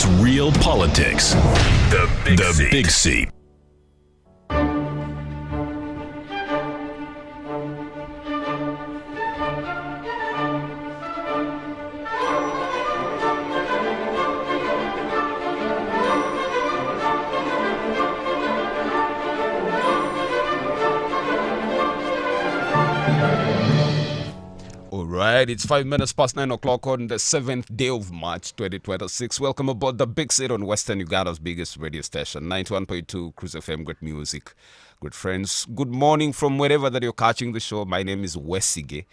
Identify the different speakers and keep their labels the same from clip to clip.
Speaker 1: It's real politics. The Big Seat.
Speaker 2: Right, it's 5 minutes past 9 o'clock on the 7th day of March 2026. Welcome aboard the Big Seat on Western Uganda's biggest radio station, 91.2 Cruise FM. Good music, good friends. Good morning from wherever that you're catching the show. My name is Wesige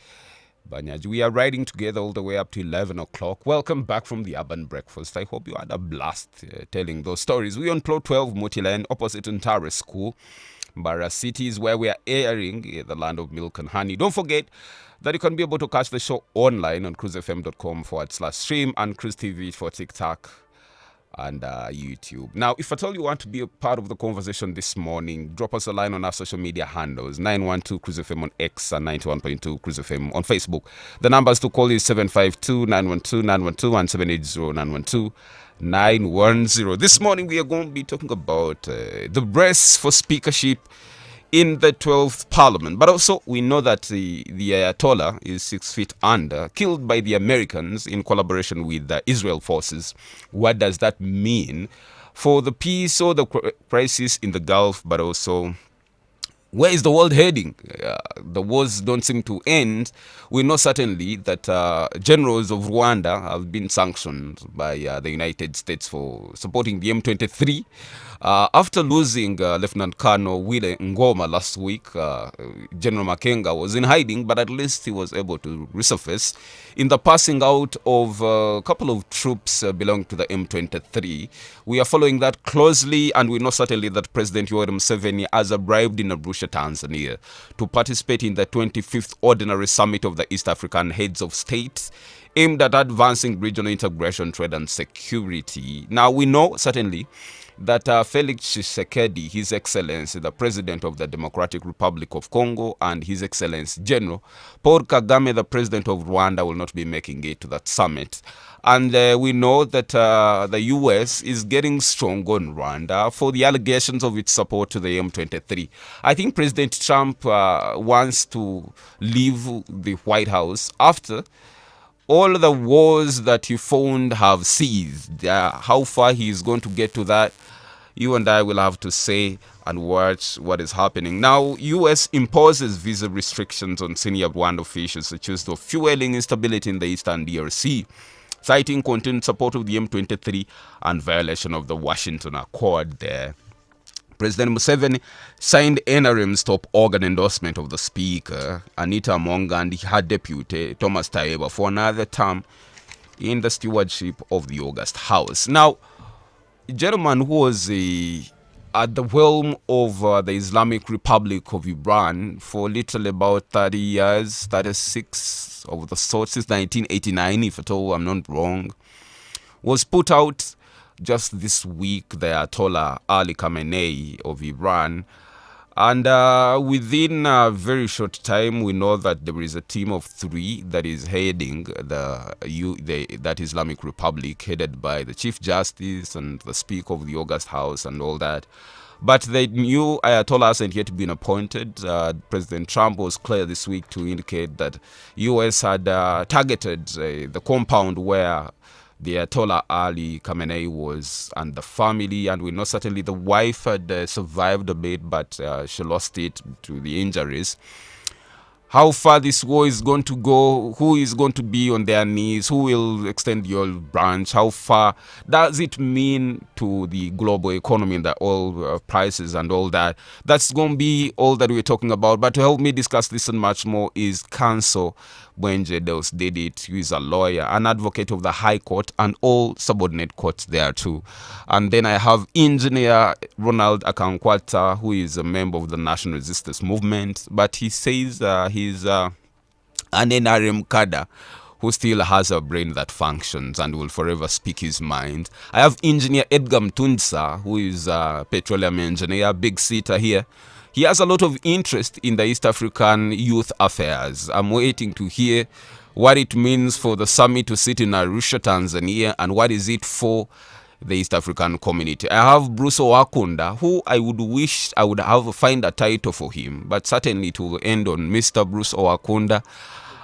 Speaker 2: Banyaji. We are riding together all the way up to 11 o'clock. Welcome back from the Urban Breakfast. I hope you had a blast telling those stories. We're on Plot 12 Mutiland, opposite Ntare School, Mbara City is where we are airing the land of milk and honey. Don't forget that you can be able to catch the show online on cruisefm.com/stream and Cruise TV for TikTok and YouTube. Now, if at all you want to be a part of the conversation this morning, drop us a line on our social media handles, 912 Cruise FM on X and 91.2 Cruise FM on Facebook. The numbers to call is 752-912-912 and 780-912-910. This morning we are going to be talking about the race for speakership in the 12th Parliament. But also, we know that the Ayatollah is 6 feet under, killed by the Americans in collaboration with the Israel forces. What does that mean for the peace or the crisis in the Gulf, but also where is the world heading? The wars don't seem to end. We know certainly that generals of Rwanda have been sanctioned by the United States for supporting the M23. After losing Lieutenant Colonel Wile Ngoma last week, General Makenga was in hiding, but at least he was able to resurface in the passing out of a couple of troops belonging to the M23. We are following that closely, and we know certainly that President Yoweri Museveni has arrived in Arusha, Tanzania, to participate in the 25th Ordinary Summit of the East African Heads of State, aimed at advancing regional integration, trade and security. Now, we know certainly that Felix Tshisekedi, His Excellency, the President of the Democratic Republic of Congo, and His Excellency General Paul Kagame, the President of Rwanda, will not be making it to that summit. And we know that the U.S. is getting strong on Rwanda for the allegations of its support to the M23. I think President Trump wants to leave the White House after all the wars that he found have ceased. How far he is going to get to that, you and I will have to say and watch what is happening. Now, U.S. imposes visa restrictions on senior Rwanda officials accused of fueling instability in the Eastern DRC, citing continued support of the M23 and violation of the Washington Accord there. President Museveni signed NRM's top organ endorsement of the Speaker, Anita Among, and her deputy, Thomas Tayeba, for another term in the stewardship of the August House. Now, a gentleman who was at the helm of the Islamic Republic of Iran for literally about 30 years, 36 of the sort, since 1989, if at all I'm not wrong, was put out just this week, the Ayatollah Ali Khamenei of Iran. And within a very short time, we know that there is a team of 3 that is heading that Islamic Republic, headed by the Chief Justice and the Speaker of the August House and all that. But the new Ayatollah hasn't yet been appointed. President Trump was clear this week to indicate that U.S. had targeted the compound where the Ayatollah Ali Khamenei was, and the family, and we know certainly the wife had survived a bit, but she lost it to the injuries. How far this war is going to go, who is going to be on their knees, who will extend the oil branch, how far does it mean to the global economy and the oil prices and all that? That's going to be all that we're talking about. But to help me discuss this and much more is Counsel Bwenje Deus Didit, who is a lawyer, an advocate of the High Court and all subordinate courts there too. And then I have Engineer Ronald Akankwata, who is a member of the National Resistance Movement, but he says he's an NRM cadre who still has a brain that functions and will forever speak his mind. I have Engineer Edgar Mtunsa, who is a petroleum engineer, big seater here. He has a lot of interest in the East African youth affairs. I'm waiting to hear what it means for the summit to sit in Arusha, Tanzania, and what is it for the East African community. I have Bruce Owakunda, who I would wish I would have find a title for him, but certainly it will end on Mr. Bruce Owakunda.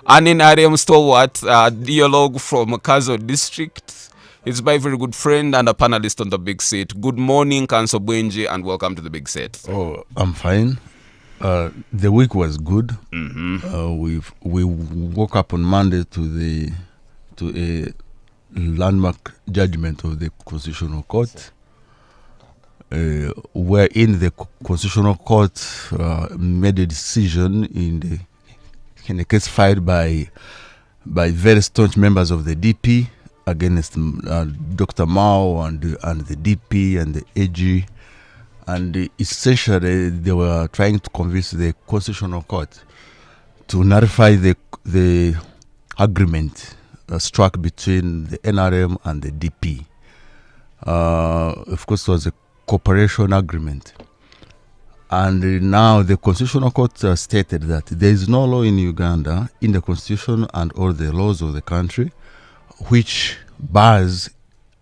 Speaker 2: An NRM stalwart, dialogue from Kazo District. It's my very good friend and a panelist on the Big Set. Good morning, Kanso Bwenji, and welcome to the Big Set.
Speaker 3: Oh, I'm fine. The week was good. We woke up on Monday to a landmark judgment of the Constitutional Court, wherein the Constitutional Court made a decision in a case filed by very staunch members of the DP against Dr. Mao and the DP and the AG, and essentially they were trying to convince the Constitutional Court to nullify the agreement struck between the NRM and the DP. Of course, it was a cooperation agreement. And now the Constitutional Court stated that there is no law in Uganda, in the Constitution and all the laws of the country, which bars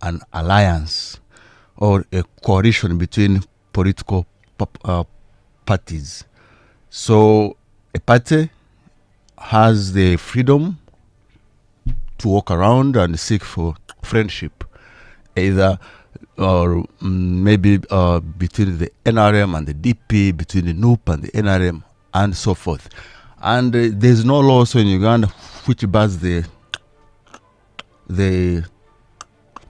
Speaker 3: an alliance or a coalition between political parties. So a party has the freedom to walk around and seek for friendship, either or maybe between the NRM and the DP, between the NUP and the NRM, and so forth. And there's no law also in Uganda which bars the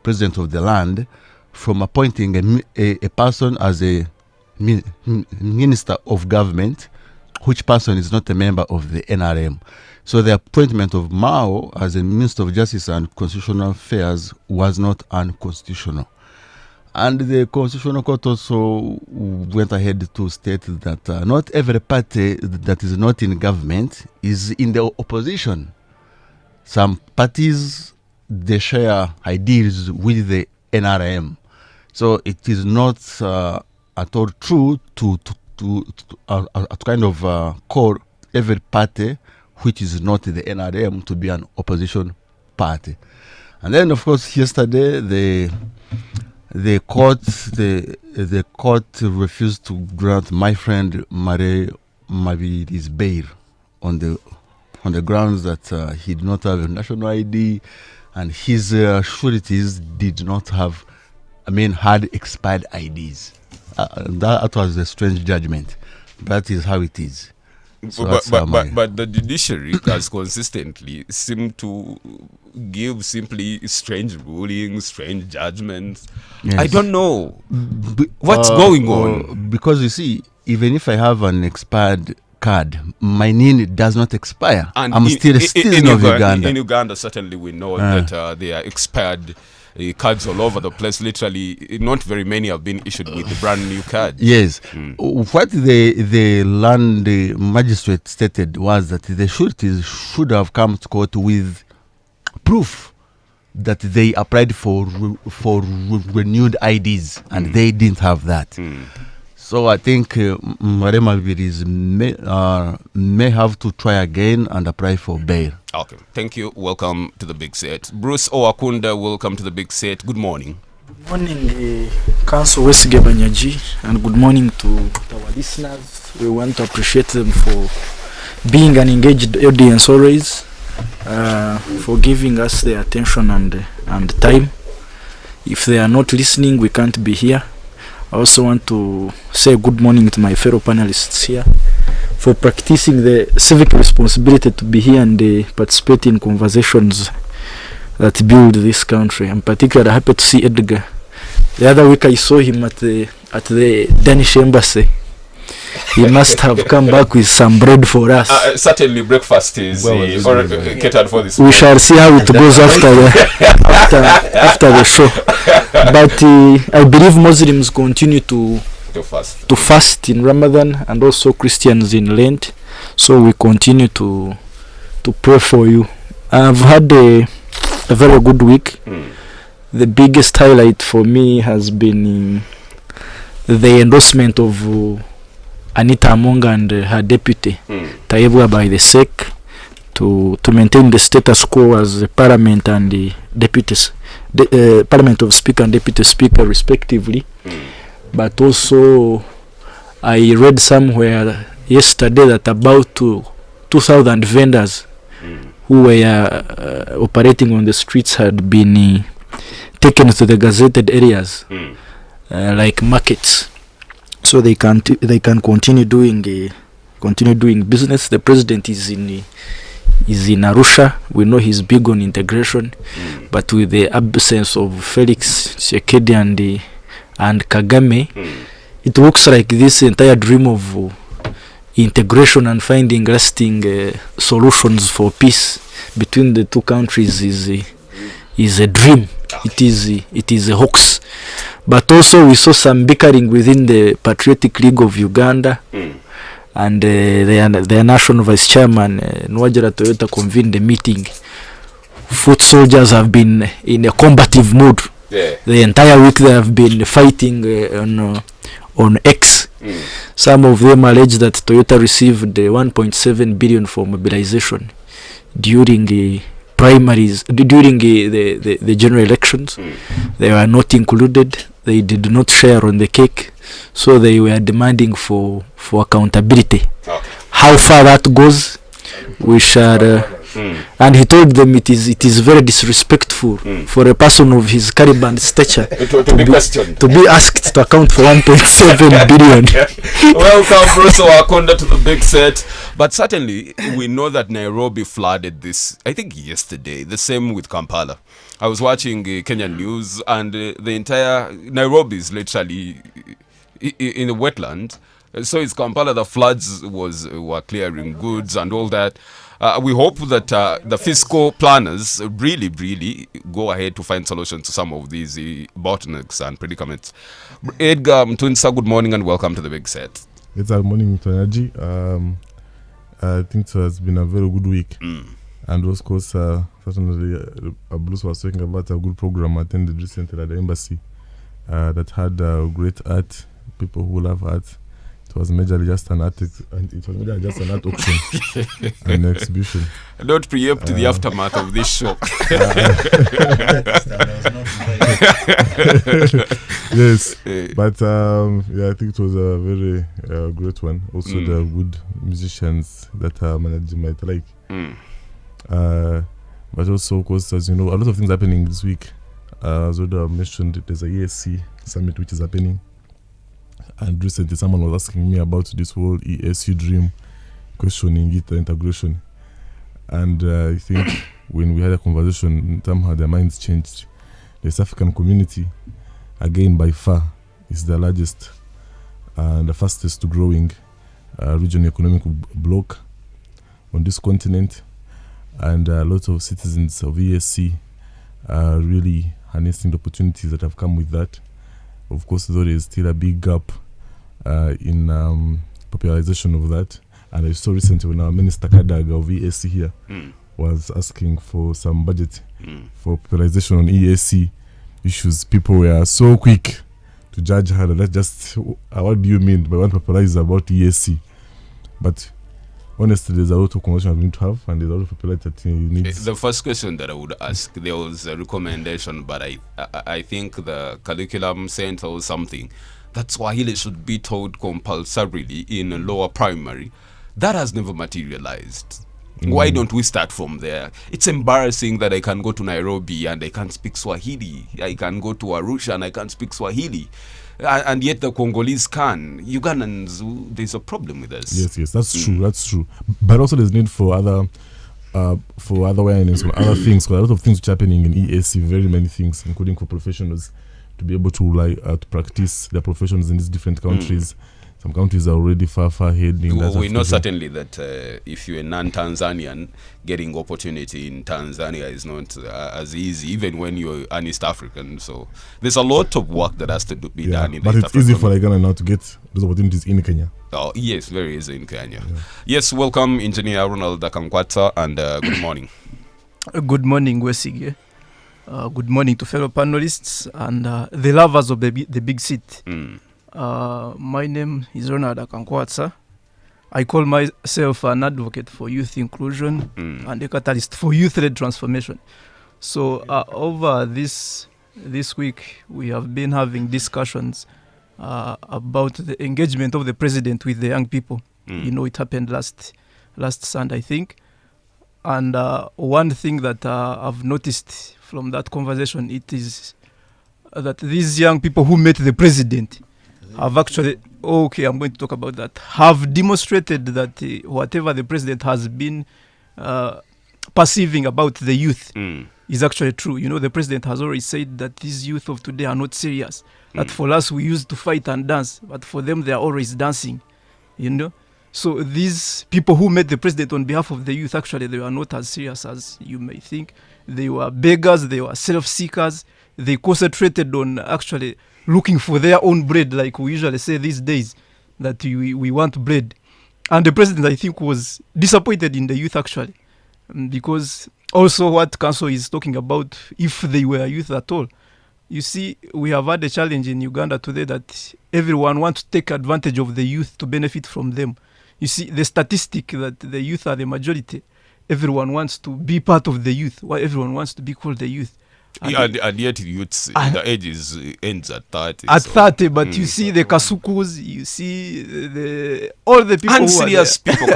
Speaker 3: president of the land from appointing a person as a minister of government, which person is not a member of the NRM. So the appointment of Mao as a Minister of Justice and Constitutional Affairs was not unconstitutional. And the Constitutional Court also went ahead to state that not every party that is not in government is in the opposition. Some parties, they share ideas with the NRM. So it is not at all true to kind of call every party which is not the NRM to be an opposition party. And then, of course, yesterday the court refused to grant my friend Mare Maviri's bail on the grounds that he did not have a national ID and his sureties did not have, had expired IDs. That was a strange judgment. That is how it is. So
Speaker 2: but the judiciary has consistently seemed to give simply strange rulings, strange judgments. Yes. I don't know what's going on.
Speaker 3: Because you see, even if I have an expired card, my NIN does not expire. And I'm still a citizen of Uganda.
Speaker 2: In Uganda, certainly we know that they are expired. Cards all over the place. Literally, not very many have been issued with brand new cards.
Speaker 3: Yes. What the land magistrate stated was that the sureties should have come to court with proof that they applied for renewed IDs, and they didn't have that. So I think Marema Viris may have to try again and apply for bail.
Speaker 2: Okay, thank you. Welcome to the Big Set. Bruce Owakunda, welcome to the Big Set. Good morning.
Speaker 4: Good morning, Council Westgate Banyaji, and good morning to our listeners. We want to appreciate them for being an engaged audience always, for giving us their attention and time. If they are not listening, we can't be here. I also want to say good morning to my fellow panelists here for practicing the civic responsibility to be here and participate in conversations that build this country. I'm particularly happy to see Edgar. The other week I saw him at the Danish embassy. He must have come back with some bread for us.
Speaker 2: Certainly breakfast is catered for this.
Speaker 4: We shall see how it goes after the show. But I believe Muslims continue to fast in Ramadan, and also Christians in Lent. So we continue to pray for you. I've had a very good week. The biggest highlight for me has been the endorsement of Anita Amonga and her deputy Taibwa by the SEC. to maintain the status quo as the parliament and the deputies, parliament of speaker and deputy speaker respectively. But also I read somewhere yesterday that about 2,000 vendors who were operating on the streets had been taken to the gazetted areas, like markets, so they can continue doing business. The president is in Arusha. We know he's big on integration, but with the absence of Felix Tshisekedi and Kagame, it looks like this entire dream of integration and finding lasting solutions for peace between the two countries is a dream. It is a hoax. But also we saw some bickering within the Patriotic League of Uganda, and their national vice chairman Nwajira Toyota convened a meeting. Foot soldiers have been in a combative mood. The entire week they have been fighting on X. Some of them allege that Toyota received 1.7 billion for mobilization during primaries, during the general elections. They were not included. They did not share on the cake, so they were demanding for accountability. How far that goes, we shall. And he told them it is very disrespectful for a person of his caliber stature to be asked to account for 1.7 billion.
Speaker 2: Welcome, Bruce Wakonda, to the big set. But certainly, we know that Nairobi flooded this, I think yesterday, the same with Kampala. I was watching Kenyan news, and the entire Nairobi is literally in the wetland. So it's Kampala, the floods were clearing goods and all that. We hope that the fiscal planners really go ahead to find solutions to some of these bottlenecks and predicaments. Edgar Mtunsa, good morning and welcome to the big set.
Speaker 5: It's a morning, Tonyaji. I think it has been a very good week. And of course, certainly Bruce was talking about a good program attended recently at the embassy that had great art, people who love art. It was majorly just an art, and it was majorly just an art auction and exhibition.
Speaker 2: Don't preempt the aftermath of this show.
Speaker 5: Yes, but yeah, I think it was a very great one. Also, the good musicians that manager might like. But also, of course, as you know, a lot of things happening this week. As Oda mentioned, there's a ESC summit which is happening. And recently someone was asking me about this whole ESU dream, questioning it, the integration. And I think when we had a conversation, somehow their minds changed. The South African community, again by far, is the largest and the fastest growing regional economic bloc on this continent. And a lot of citizens of ESC are really harnessing the opportunities that have come with that. Of course, though, there is still a big gap in popularization of that. And I saw recently when our Minister Kadaga of ESC here was asking for some budget for popularization on ESC issues. People were so quick to judge her. Let's just, what do you mean by what popularize about ESC? But honestly, there's a lot of conversation we need to have, and there's a lot of popularity that needs.
Speaker 2: The first question that I would ask, there was a recommendation, but I think the curriculum center or something that Swahili should be taught compulsorily in lower primary. That has never materialized. Why don't we start from there? It's embarrassing that I can go to Nairobi and I can't speak Swahili. I can go to Arusha and I can't speak Swahili. And yet the Congolese can. Ugandans, there's a problem with us.
Speaker 5: Yes, that's true. That's true. But also there's need for other awareness, for other things. For a lot of things which are happening in ESC, very many things, including for professionals to be able to to practice their professions in these different countries. Some countries are already far ahead.
Speaker 2: We know certainly that if you're a non-Tanzanian, getting opportunity in Tanzania is not as easy, even when you're an East African. So there's a lot of work that has to be done in
Speaker 5: but it's easy for Ghana now to get those opportunities in Kenya.
Speaker 2: Oh, yes, very easy in Kenya. Yeah. Yes, welcome, Engineer Ronald Dakamkwata, and good morning.
Speaker 6: Good morning, Wesige. Good morning to fellow panelists and the lovers of the big seat. My name is Ronald Akankwatsa. I call myself an advocate for youth inclusion and a catalyst for youth-led transformation. So over this week, we have been having discussions about the engagement of the president with the young people. You know, it happened last Sunday, I think. And one thing that I've noticed from that conversation, it is that these young people who met the president have actually, okay, I'm going to talk about that, have demonstrated that whatever the president has been perceiving about the youth is actually true. You know, the president has already said that these youth of today are not serious. That for us, we used to fight and dance, but for them, they are always dancing, you know. So these people who met the president on behalf of the youth, actually, they were not as serious as you may think. They were beggars, they were self-seekers. They concentrated on actually looking for their own bread, like we usually say these days, that we want bread. And the president, I think, was disappointed in the youth, actually, because also what Council is talking about, if they were youth at all. You see, we have had a challenge in Uganda today that everyone wants to take advantage of the youth to benefit from them. You see, the statistic that the youth are the majority, everyone wants to be part of the youth. Why everyone wants to be called the youth.
Speaker 2: And yet youths, the age ends at 30.
Speaker 6: At 30, but you see the Kasukus, you see all the people
Speaker 2: unserious people,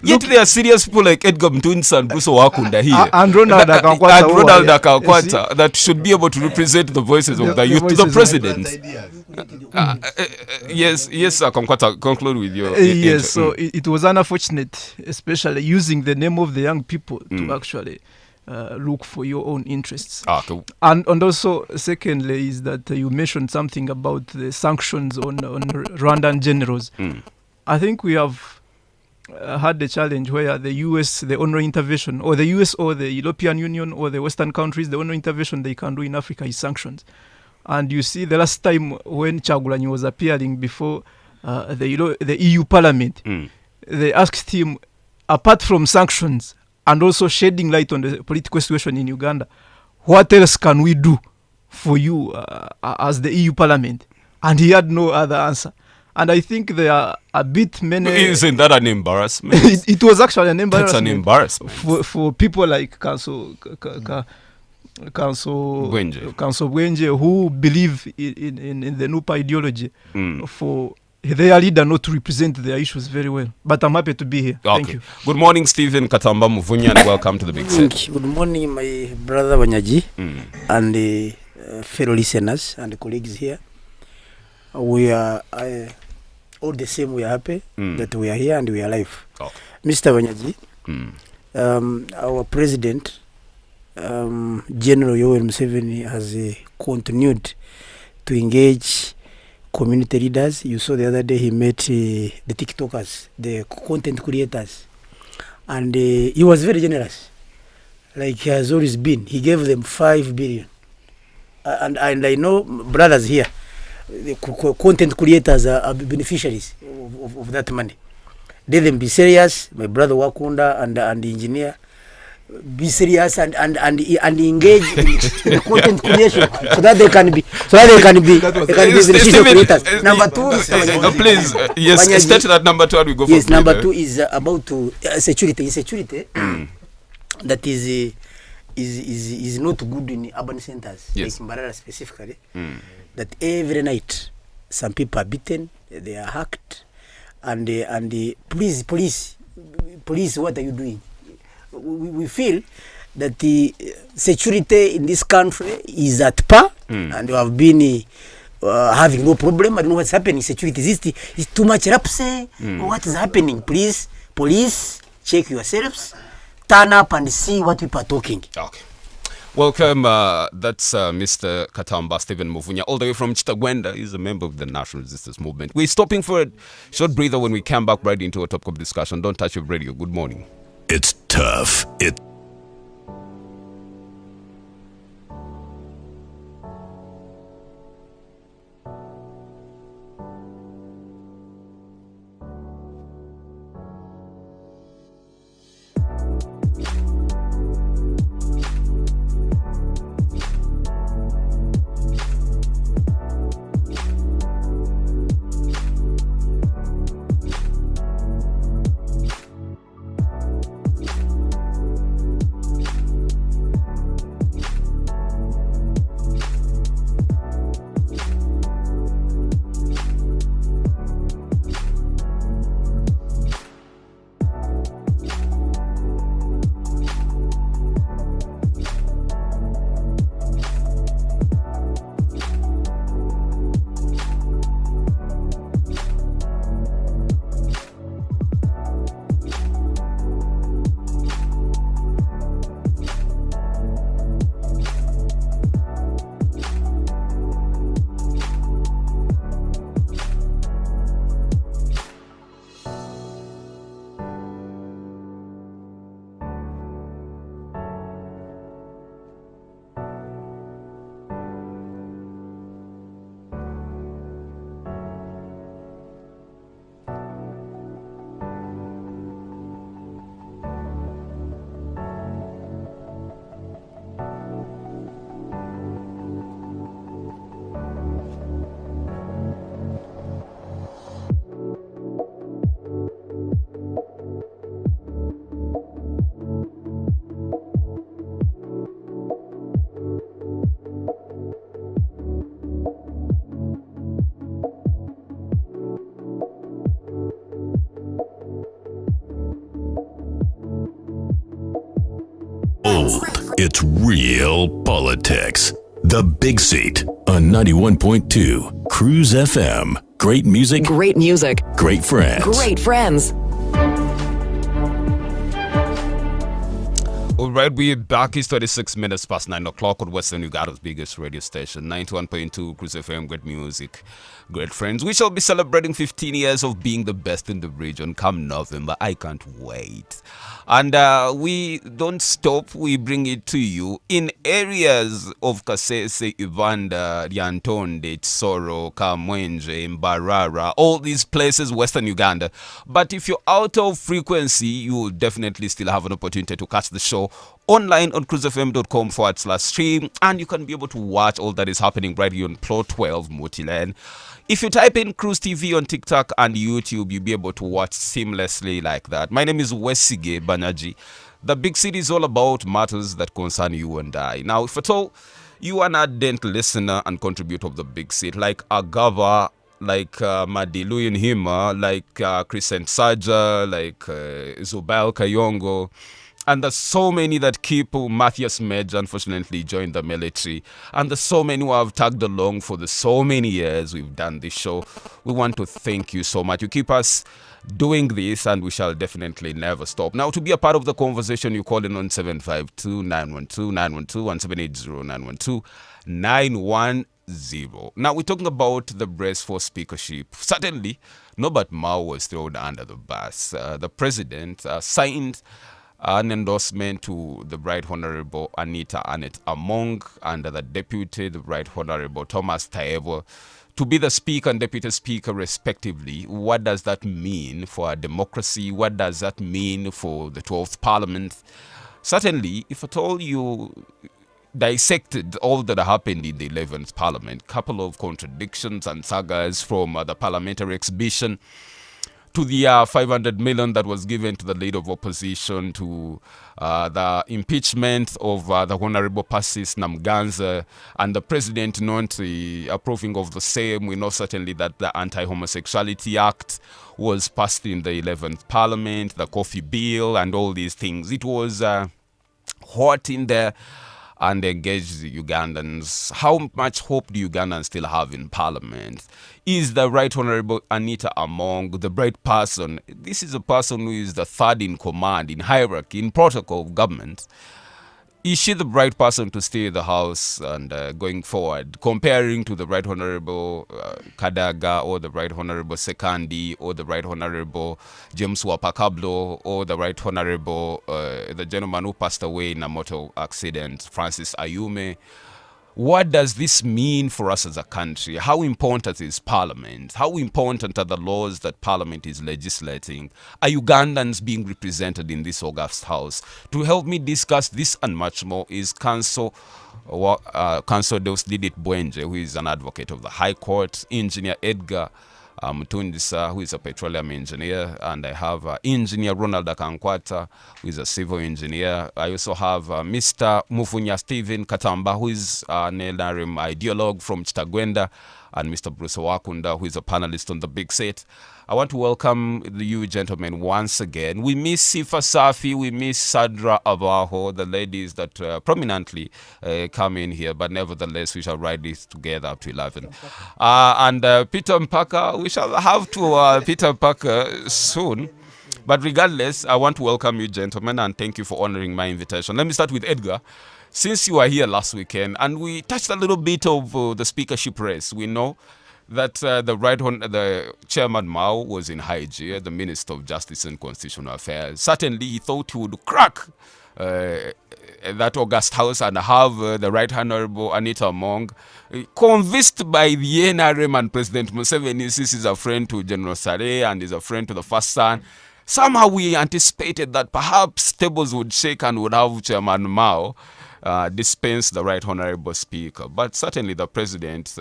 Speaker 2: yet there are serious people like Edgar Mtunsa and Bruce Wakunda here.
Speaker 6: And Ronald
Speaker 2: Akakwata that should be able to represent the voices of the youth to the president. Yes, Akakwata, conclude with your...
Speaker 6: yes, so it was unfortunate, especially using the name of the young people to actually... look for your own interests.
Speaker 2: Cool.
Speaker 6: And also, secondly, is that you mentioned something about the sanctions on Rwandan generals. I think we have had the challenge where the US, the only intervention, or the US or the European Union or the Western countries, the only intervention they can do in Africa is sanctions. And you see, the last time when Chagulanyi was appearing before the EU Parliament, they asked him, apart from sanctions, and also shedding light on the political situation in Uganda, what else can we do for you as the EU Parliament? And he had no other answer. And I think there are a bit many...
Speaker 2: Isn't that an embarrassment?
Speaker 6: it was actually an embarrassment.
Speaker 2: That's an embarrassment.
Speaker 6: For people like Council Bwenje, who believe in the NUPA ideology, for their leader not to represent their issues very well. But I'm happy to be here.
Speaker 2: Okay.
Speaker 6: Thank you.
Speaker 2: Good morning, Stephen Katamba Muvunya, and welcome to the Big Set.
Speaker 7: Good morning, my brother Wanyaji and fellow listeners and colleagues here. We are all the same. We are happy that we are here and we are alive.
Speaker 2: Okay.
Speaker 7: Mr. Wanyaji, our president, General Yoweri Museveni, has continued to engage community leaders. You saw the other day he met the TikTokers, the content creators, and he was very generous, like he has always been. He gave them 5 billion, and I know brothers here, the content creators are beneficiaries of that money. Let them be serious. My brother Wakunda and the engineer, be serious and engage in content creation so that they can be beneficial creators. Number 2,
Speaker 2: please, yes, state that number 2 and we go for
Speaker 7: yes. Number 2 is about to security. Insecurity that is not good in urban centers,
Speaker 2: yes.
Speaker 7: like Mbarara specifically. That every night some people are beaten, they are hacked, and police, what are you doing? We feel that the security in this country is at par, and we have been having no problem. I don't know what's happening. Security is too much rapse. What is happening? Please, police, check yourselves, turn up and see what people are talking.
Speaker 2: Okay. Welcome. That's Mr. Katamba Stephen Muvunya, all the way from Chitagwenda. He's a member of the National Resistance Movement. We're stopping for a short breather. When we come back right into a topic of discussion. Don't touch your radio. Good morning.
Speaker 1: It's tough. gold. It's real politics. The Big Seat on 91.2 Cruise FM. Great music.
Speaker 8: Great music.
Speaker 1: Great friends.
Speaker 8: Great friends.
Speaker 2: All right, we're back. It's 36 minutes past 9 o'clock on Western Uganda's biggest radio station, 91.2 Cruise FM. Great music, great friends. We shall be celebrating 15 years of being the best in the region come November. I can't wait. And we don't stop. We bring it to you in areas of Kasese, Uganda, Lyantonde, Tsoro, Kamwenje, Mbarara, all these places, Western Uganda. But if you're out of frequency, you will definitely still have an opportunity to catch the show online on cruisefm.com/stream, and you can be able to watch all that is happening right here on Plot 12 Mutilan. If you type in Cruise TV on TikTok and YouTube, you'll be able to watch seamlessly like that. My name is Wesige Banyaji. The Big City is all about matters that concern you and I. Now, if at all you are an ardent listener and contributor of the Big City, like Agava, like Madilu in Hima, like Crescent Saja, like Zubal Kayongo, and there's so many that keep. Matthias Medj unfortunately joined the military, and there's so many who have tagged along for the so many years we've done this show. We want to thank you so much. You keep us doing this, and we shall definitely never stop. Now, to be a part of the conversation, you call in on 752-912-912 and 780-912-910. Now, we're talking about the brace for speakership. Certainly, Norbert Mao was thrown under the bus. The president signed an endorsement to the Right Honorable Anita Annette Among and the Deputy, the Right Honorable Thomas Taevo, to be the Speaker and Deputy Speaker respectively. What does that mean for our democracy? What does that mean for the 12th Parliament? Certainly, if at all you dissected all that happened in the 11th Parliament, couple of contradictions and sagas from the parliamentary exhibition, to the 500 million that was given to the leader of opposition, to the impeachment of the Honorable Persis Namganza, and the president not approving of the same. We know certainly that the Anti-Homosexuality Act was passed in the 11th Parliament, the Coffee Bill, and all these things. It was hot in there and engaged the Ugandans. How much hope do Ugandans still have in Parliament? Is the Right Honorable Anita Among the right person? This is a person who is the third in command, in hierarchy, in protocol of government. Is she the right person to stay in the House and going forward, comparing to the Right Honorable Kadaga, or the Right Honorable Sekandi, or the Right Honorable James Wapakablo, or the Right Honorable, the gentleman who passed away in a motor accident, Francis Ayume? What does this mean for us as a country? How important is Parliament? How important are the laws that Parliament is legislating? Are Ugandans being represented in this august House? To help me discuss this and much more is Council Deusdedit Bwenje, who is an advocate of the High Court, Engineer Edgar Mutundisa, who is a petroleum engineer, and I have Engineer Ronald Akankwata, who is a civil engineer. I also have Mr. Mufunya Stephen Katamba, who is an NRM ideologue from Chitagwenda, and Mr. Bruce Wakunda, who is a panelist on the Big Set. I want to welcome you gentlemen once again. We miss Sifa Safi, we miss Sadra Abaho, the ladies that prominently come in here, but nevertheless we shall ride this together up to 11. And Peter Mpaka, we shall have to Peter Mpaka soon. But regardless, I want to welcome you gentlemen and thank you for honoring my invitation. Let me start with Edgar. Since you were here last weekend and we touched a little bit of the speakership race, we know that the chairman Mao was in high gear, the Minister of Justice and Constitutional Affairs. Certainly, he thought he would crack that august House and have the Right Honorable Anita Among, convinced by the NRM and President Museveni, since he's a friend to General Sare and is a friend to the first son. Somehow we anticipated that perhaps tables would shake and would have Chairman Mao dispense the Right Honorable Speaker. But certainly the President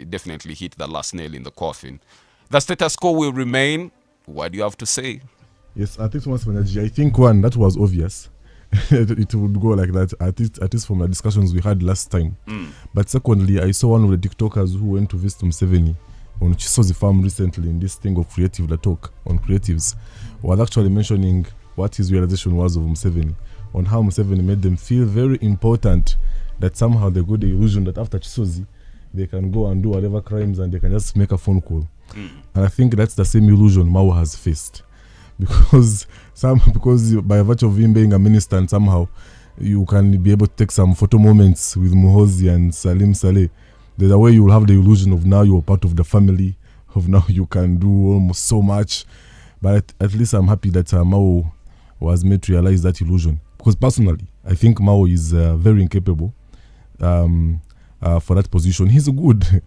Speaker 2: definitely hit the last nail in the coffin. The status quo will remain. What do you have to say?
Speaker 5: Yes, I think so much, Manager. I think one, that was obvious. It would go like that, at least from the discussions we had last time. But secondly, I saw one of the TikTokers who went to visit Museveni on Chisozi Farm recently in this thing of creative, the talk on creatives, was actually mentioning what his realization was of Museveni. on how Museveni made them feel very important, that somehow they got the illusion that after Chisozi, they can go and do whatever crimes and they can just make a phone call. And I think that's the same illusion Mao has faced. Because by virtue of him being a minister, and somehow you can be able to take some photo moments with Muhoozi and Salim Saleh, there's a way you will have the illusion of now you're part of the family, of now you can do almost so much. But at least I'm happy that Mao was made to realize that illusion. Because personally, I think Mao is very incapable for that position. He's good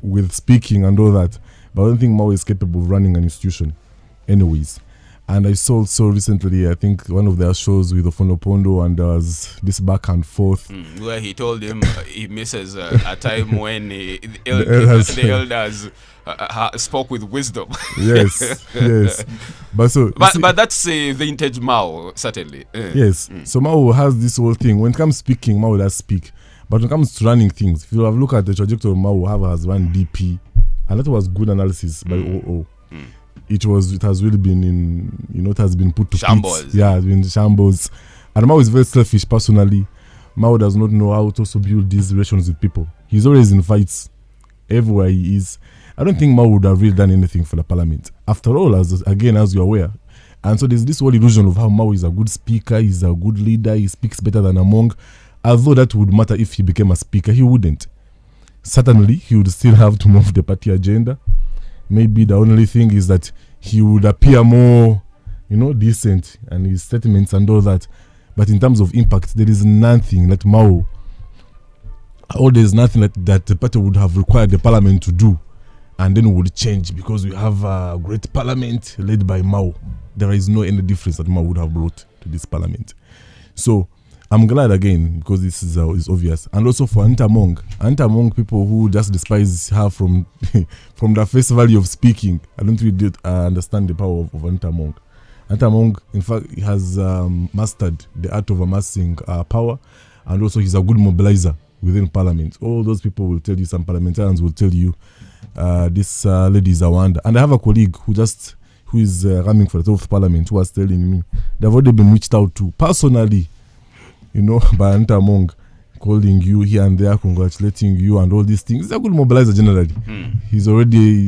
Speaker 5: with speaking and all that, but I don't think Mao is capable of running an institution anyways. And I saw also recently, I think, one of their shows with Ofonopondo, and there was this back and forth.
Speaker 2: Where he told him he misses a time when the elders spoke with wisdom.
Speaker 5: Yes, yes.
Speaker 2: But that's vintage Mao, certainly.
Speaker 5: Yes. So Mao has this whole thing. When it comes to speaking, Mao does speak. But when it comes to running things, if you have looked at the trajectory of Mao, how has run DP, and that was good analysis by OO. It has really been it has been put to
Speaker 2: shambles.
Speaker 5: Pits. Yeah, it's been shambles. And Mao is very selfish personally. Mao does not know how to also build these relations with people. He's always in fights everywhere he is. I don't think Mao would have really done anything for the parliament. After all, as you're aware. And so there's this whole illusion of how Mao is a good speaker, he's a good leader, he speaks better than Among. Although that would matter if he became a speaker, he wouldn't. Certainly, he would still have to move the party agenda. Maybe the only thing is that he would appear more, decent, and his statements and all that. But in terms of impact, there is nothing that Mao, or there is nothing that the party would have required the parliament to do, and then would change because we have a great parliament led by Mao. There is no any difference that Mao would have brought to this parliament. So I'm glad again because this is obvious, and also for Anita Among people who just despise her from from the face value of speaking. I don't really understand the power of Anita Among. Anita Among, in fact, has mastered the art of amassing power, and also he's a good mobilizer within Parliament. All those people will tell you, some parliamentarians will tell you, this lady is a wonder. And I have a colleague who is running for the 12th Parliament who was telling me they've already been reached out to personally, by Anita Among, calling you here and there, congratulating you and all these things. He's a good mobilizer generally. He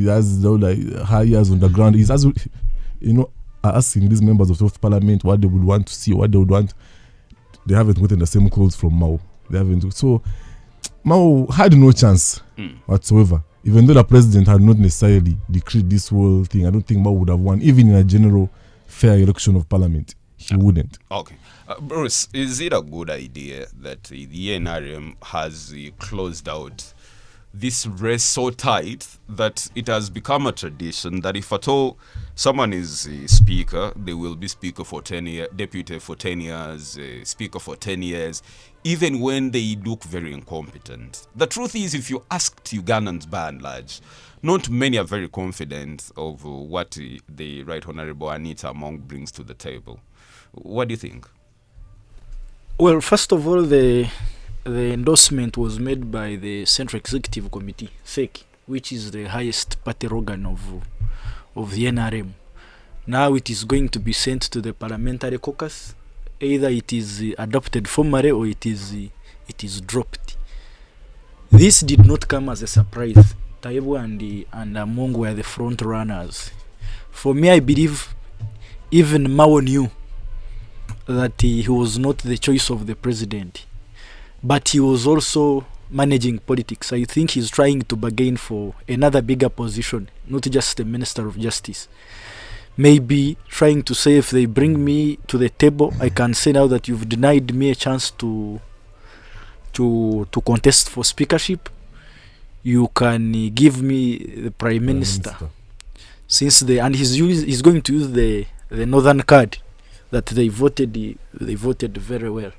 Speaker 5: has high years on the ground. He's asking these members of the 12th Parliament what they would want to see, what they would want. They haven't gotten the same calls from Mao. They haven't. So Mao had no chance whatsoever. Even though the president had not necessarily decreed this whole thing, I don't think Mao would have won, even in a general fair election of Parliament. He wouldn't.
Speaker 2: Okay. Bruce, is it a good idea that the NRM has closed out this race so tight that it has become a tradition that if at all someone is speaker, they will be speaker for 10 years, deputy for 10 years, speaker for 10 years, even when they look very incompetent? The truth is, if you asked Ugandans by and large, not many are very confident of what the Right Honourable Anita Among brings to the table. What do you think?
Speaker 4: Well, first of all, the endorsement was made by the Central Executive Committee, SEC, which is the highest party organ of the NRM. Now it is going to be sent to the parliamentary caucus. Either it is adopted formally or it is dropped. This did not come as a surprise. Taiwo and Among were the front runners. For me, I believe even Mao knew that he was not the choice of the president, but he was also managing politics. I think he's trying to bargain for another bigger position, not just the Minister of Justice. Maybe trying to say, if they bring me to the table, I can say now that you've denied me a chance to contest for speakership. You can give me the Prime Minister. And he's going to use the Northern card that they voted very well.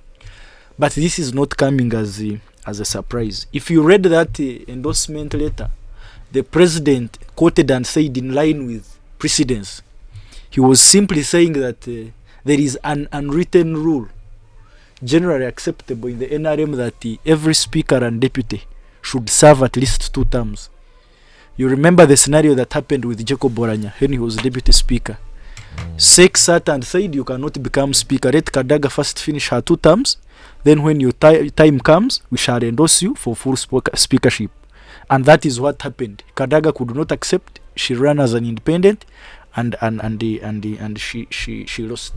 Speaker 4: But this is not coming as a surprise. If you read that endorsement letter, the president quoted and said, in line with precedence, he was simply saying that there is an unwritten rule generally acceptable in the NRM that every speaker and deputy should serve at least 2 terms. You remember the scenario that happened with Jacob Boranya when he was deputy speaker. SEC sat and said you cannot become speaker. Let Kadaga first finish her 2 terms. Then when your time comes, we shall endorse you for full speakership. And that is what happened. Kadaga could not accept. She ran as an independent, and she lost.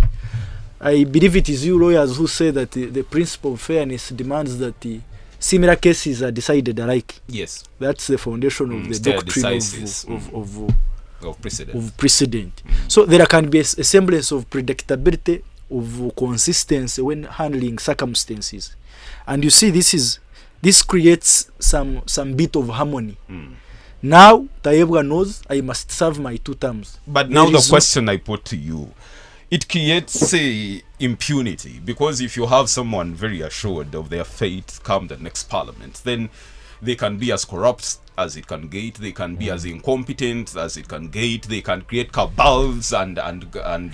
Speaker 4: I believe it is you lawyers who say that the principle of fairness demands that similar cases are decided alike.
Speaker 2: Yes.
Speaker 4: That's the foundation of the doctrine of precedent. So there can be a semblance of predictability, of consistency when handling circumstances. And you see, this creates some bit of harmony. Now Tayebwa knows I must serve my 2 terms.
Speaker 2: But now the question I put to you, it creates impunity, because if you have someone very assured of their fate come the next parliament, then they can be as corrupt as it can get, they can be as incompetent as it can get, they can create cabals and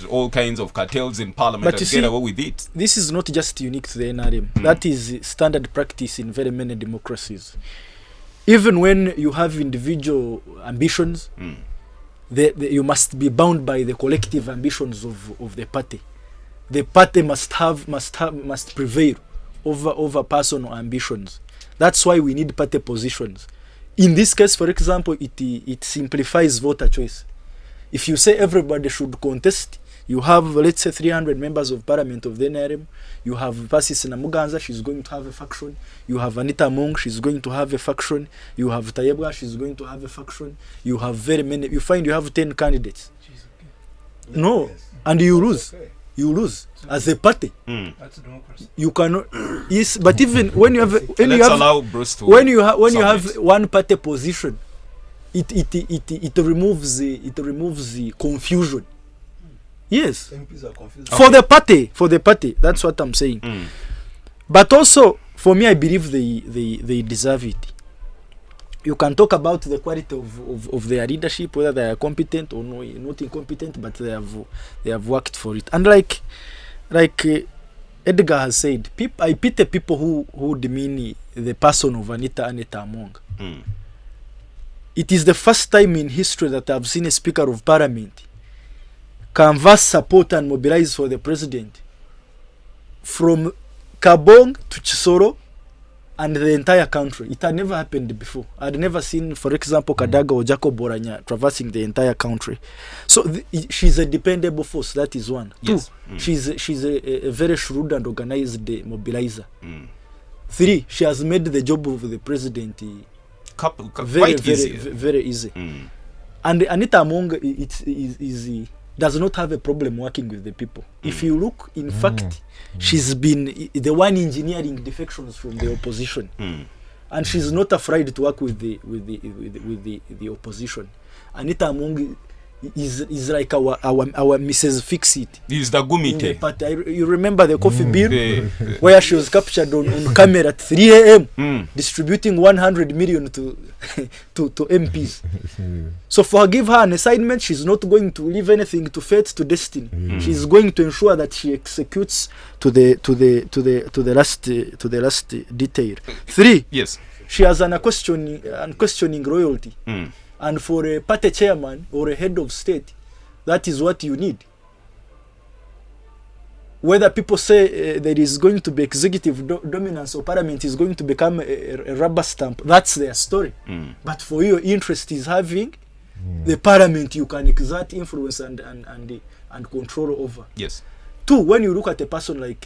Speaker 2: all kinds of cartels in parliament, but and get away with it.
Speaker 4: This is not just unique to the NRM. That is standard practice in very many democracies. Even when you have individual ambitions, you must be bound by the collective ambitions of the party. The party must prevail over personal ambitions. That's why we need party positions. In this case, for example, it simplifies voter choice. If you say everybody should contest, you have, let's say, 300 members of parliament of the NRM. You have Pasis Namuganza, she's going to have a faction. You have Anita Mong, she's going to have a faction. You have Tayebwa, she's going to have a faction. You have very many. You find you have 10 candidates. No, and you lose. You lose as a party.
Speaker 8: That's democracy.
Speaker 4: You cannot. Yes, but even when you have one party position, it removes the confusion. Yes,
Speaker 8: MPs are confused.
Speaker 4: for the party. That's what I'm saying. But also for me, I believe they deserve it. You can talk about the quality of their leadership, whether they are competent or no, not incompetent, but they have worked for it. And like Edgar has said, I pity people who demean the person of Anita Among. It is the first time in history that I've seen a Speaker of Parliament canvass support and mobilize for the president from Kabong to Chisoro and the entire country. It had never happened before. I'd never seen, for example, Kadaga or Jacob Boranya traversing the entire country. So she's a dependable force. That is one.
Speaker 2: Yes.
Speaker 4: 2, she's a very shrewd and organized mobilizer. 3, she has made the job of the president very easy. And Anita Among does not have a problem working with the people. If you look, in fact, she's been the one engineering defections from the opposition, and she's not afraid to work with the opposition. Anita Among is like our Mrs. Fix-It.
Speaker 2: He's the Gumite.
Speaker 4: But you remember the coffee bill where she was captured on camera at 3 a.m. distributing 100 million to MPs. So give her an assignment. She's not going to leave anything to fate, to destiny. She's going to ensure that she executes to the last detail. 3.
Speaker 2: Yes.
Speaker 4: She has an unquestioning loyalty. And for a party chairman or a head of state, that is what you need. Whether people say there is going to be executive dominance or parliament is going to become a rubber stamp, that's their story. But for your interest is having the parliament you can exert influence and control over.
Speaker 2: Yes.
Speaker 4: 2, when you look at a person like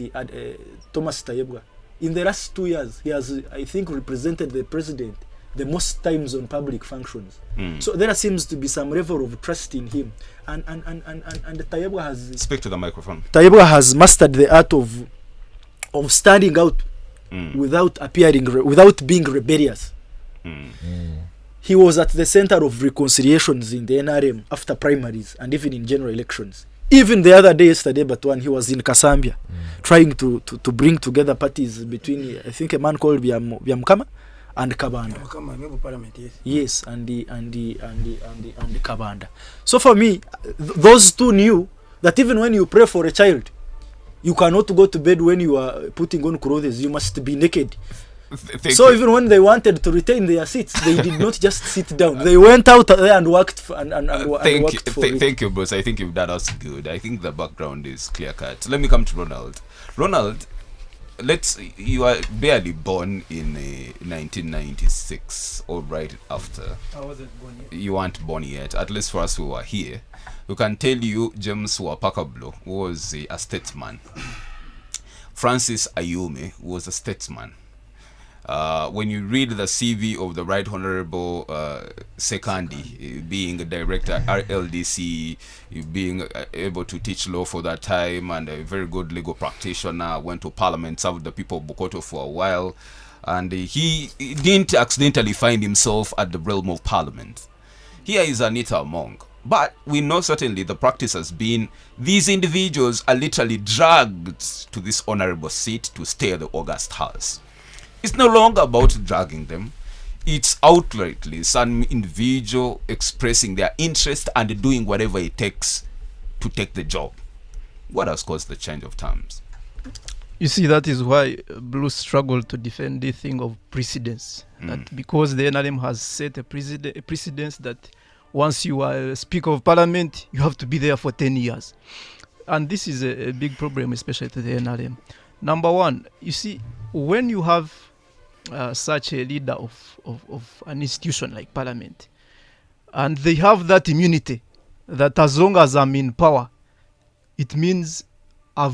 Speaker 4: Thomas Tayebwa, in the last 2 years, he has, I think, represented the president the most times on public functions. So there seems to be some level of trust in him. And Tayebwa has...
Speaker 2: Speak to the microphone.
Speaker 4: Tayebwa has mastered the art of standing out without being rebellious. He was at the center of reconciliations in the NRM after primaries and even in general elections. Even the other day, yesterday, but when he was in Kasambia, trying to bring together parties between, I think, a man called Byamkama and Kabanda. Yes, and the Kabanda. So for me, those 2 knew that even when you pray for a child, you cannot go to bed when you are putting on clothes. You must be naked.
Speaker 2: Thank
Speaker 4: So
Speaker 2: you.
Speaker 4: even when they wanted to retain their seats, they did not just sit down. They went out there and worked
Speaker 2: Thank you,
Speaker 4: for it.
Speaker 2: thank you, boss. I think you've done us good. I think the background is clear cut. Let me come to Ronald. Ronald, you are barely born in 1996 or right after.
Speaker 6: I wasn't born yet.
Speaker 2: You weren't born yet. At least for us who were here, we can tell you James Wapakablo was a statesman. Francis Ayume was a statesman. When you read the CV of the Right Honorable Sekandi, being a director RLDC, being able to teach law for that time, and a very good legal practitioner, went to Parliament, served the people of Bukoto for a while, and he didn't accidentally find himself at the realm of Parliament. Here is Anita Among. But we know certainly the practice has been these individuals are literally dragged to this honorable seat to stay at the August House. It's no longer about dragging them. It's outrightly some individual expressing their interest and doing whatever it takes to take the job. What has caused the change of terms?
Speaker 6: You see, that is why Blue struggled to defend the thing of precedence. That because the NRM has set a precedence that once you are a Speaker of Parliament, you have to be there for 10 years. And this is a big problem, especially to the NRM. Number one, you see, when you have such a leader of an institution like Parliament, and they have that immunity, that as long as I'm in power, it means I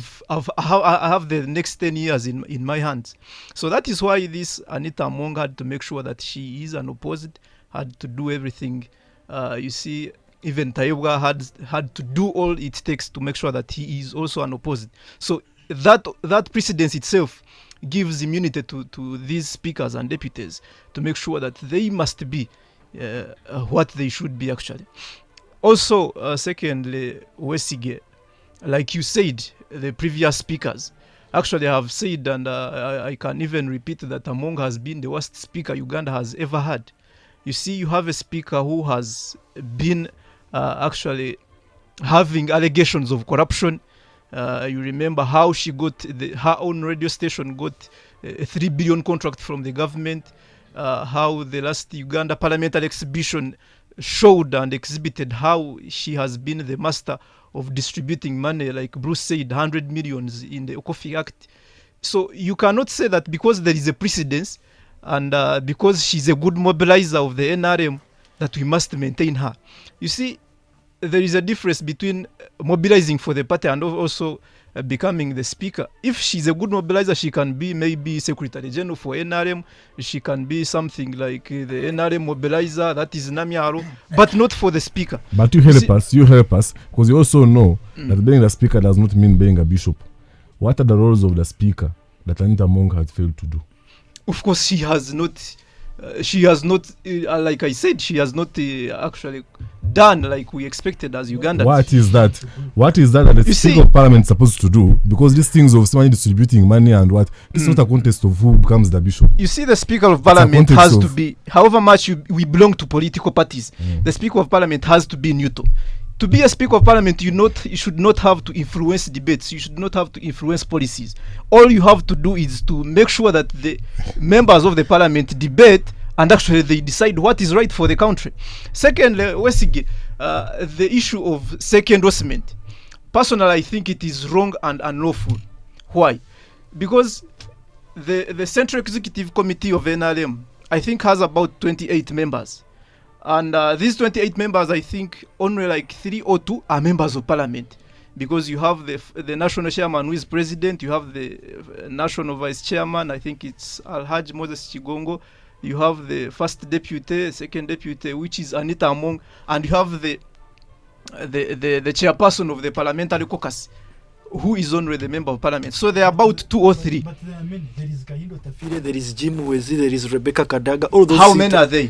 Speaker 6: have the next 10 years in my hands. So that is why this Anita Among had to make sure that she is unopposed, had to do everything. You see, even Taiwa had to do all it takes to make sure that he is also unopposed. So that precedence itself gives immunity to these speakers and deputies to make sure that they must be what they should be actually. Also, secondly, Wesige, like you said, the previous speakers actually have said, and I can even repeat that Among has been the worst speaker Uganda has ever had. You see, you have a speaker who has been actually having allegations of corruption. You remember how she got her own radio station got a 3 billion contract from the government. How the last Uganda parliamentary exhibition showed and exhibited how she has been the master of distributing money, like Bruce said, 100 millions in the Okofi Act. So you cannot say that because there is a precedence and because she's a good mobilizer of the NRM that we must maintain her. You see, there is a difference between mobilizing for the party and also becoming the speaker. If she's a good mobilizer, she can be maybe Secretary General for NRM. She can be something like the NRM mobilizer, that is Namyaro, but not for the speaker.
Speaker 5: But you help us, because you also know that being the speaker does not mean being a bishop. What are the roles of the speaker that Anita Among has failed to do?
Speaker 6: Of course, she has not, like I said, she has not actually done like we expected as Uganda.
Speaker 5: What is that? What is that the Speaker of Parliament is supposed to do? Because these things of somebody distributing money and what, it's not a contest of who becomes the bishop.
Speaker 6: You see, the Speaker of Parliament has to be, however much we belong to political parties, the Speaker of Parliament has to be neutral. To be a Speaker of Parliament, you should not have to influence debates. You should not have to influence policies. All you have to do is to make sure that the members of the Parliament debate and actually they decide what is right for the country. Secondly, Wesige, the issue of second endorsement. Personally, I think it is wrong and unlawful. Why? Because the Central Executive Committee of NRM, I think, has about 28 members. And these 28 members, I think only like 3 or 2 are members of Parliament. Because you have the national chairman who is president, you have the national vice chairman, I think it's Alhaji Moses Chigongo, you have the first deputy, second deputy, which is Anita Among, and you have the chairperson of the parliamentary caucus, who is only the member of Parliament. So there are about 2 or 3.
Speaker 4: But there are many. There is Kahindo Tafire, there is Jim Wezi, there is Rebecca Kadaga. All those.
Speaker 6: How many are they?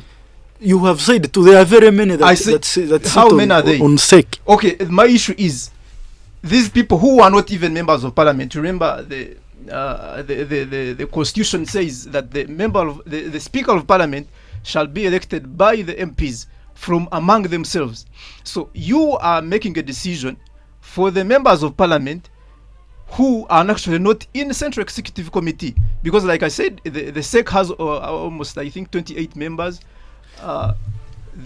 Speaker 4: You have said too. There are very many that sit
Speaker 6: how many are they?
Speaker 4: On SEC.
Speaker 6: Okay, my issue is these people who are not even members of Parliament. Remember, the Constitution says that the Speaker of Parliament shall be elected by the MPs from among themselves. So you are making a decision for the members of Parliament who are actually not in the Central Executive Committee. Because like I said, the SEC has almost, I think, 28 members. The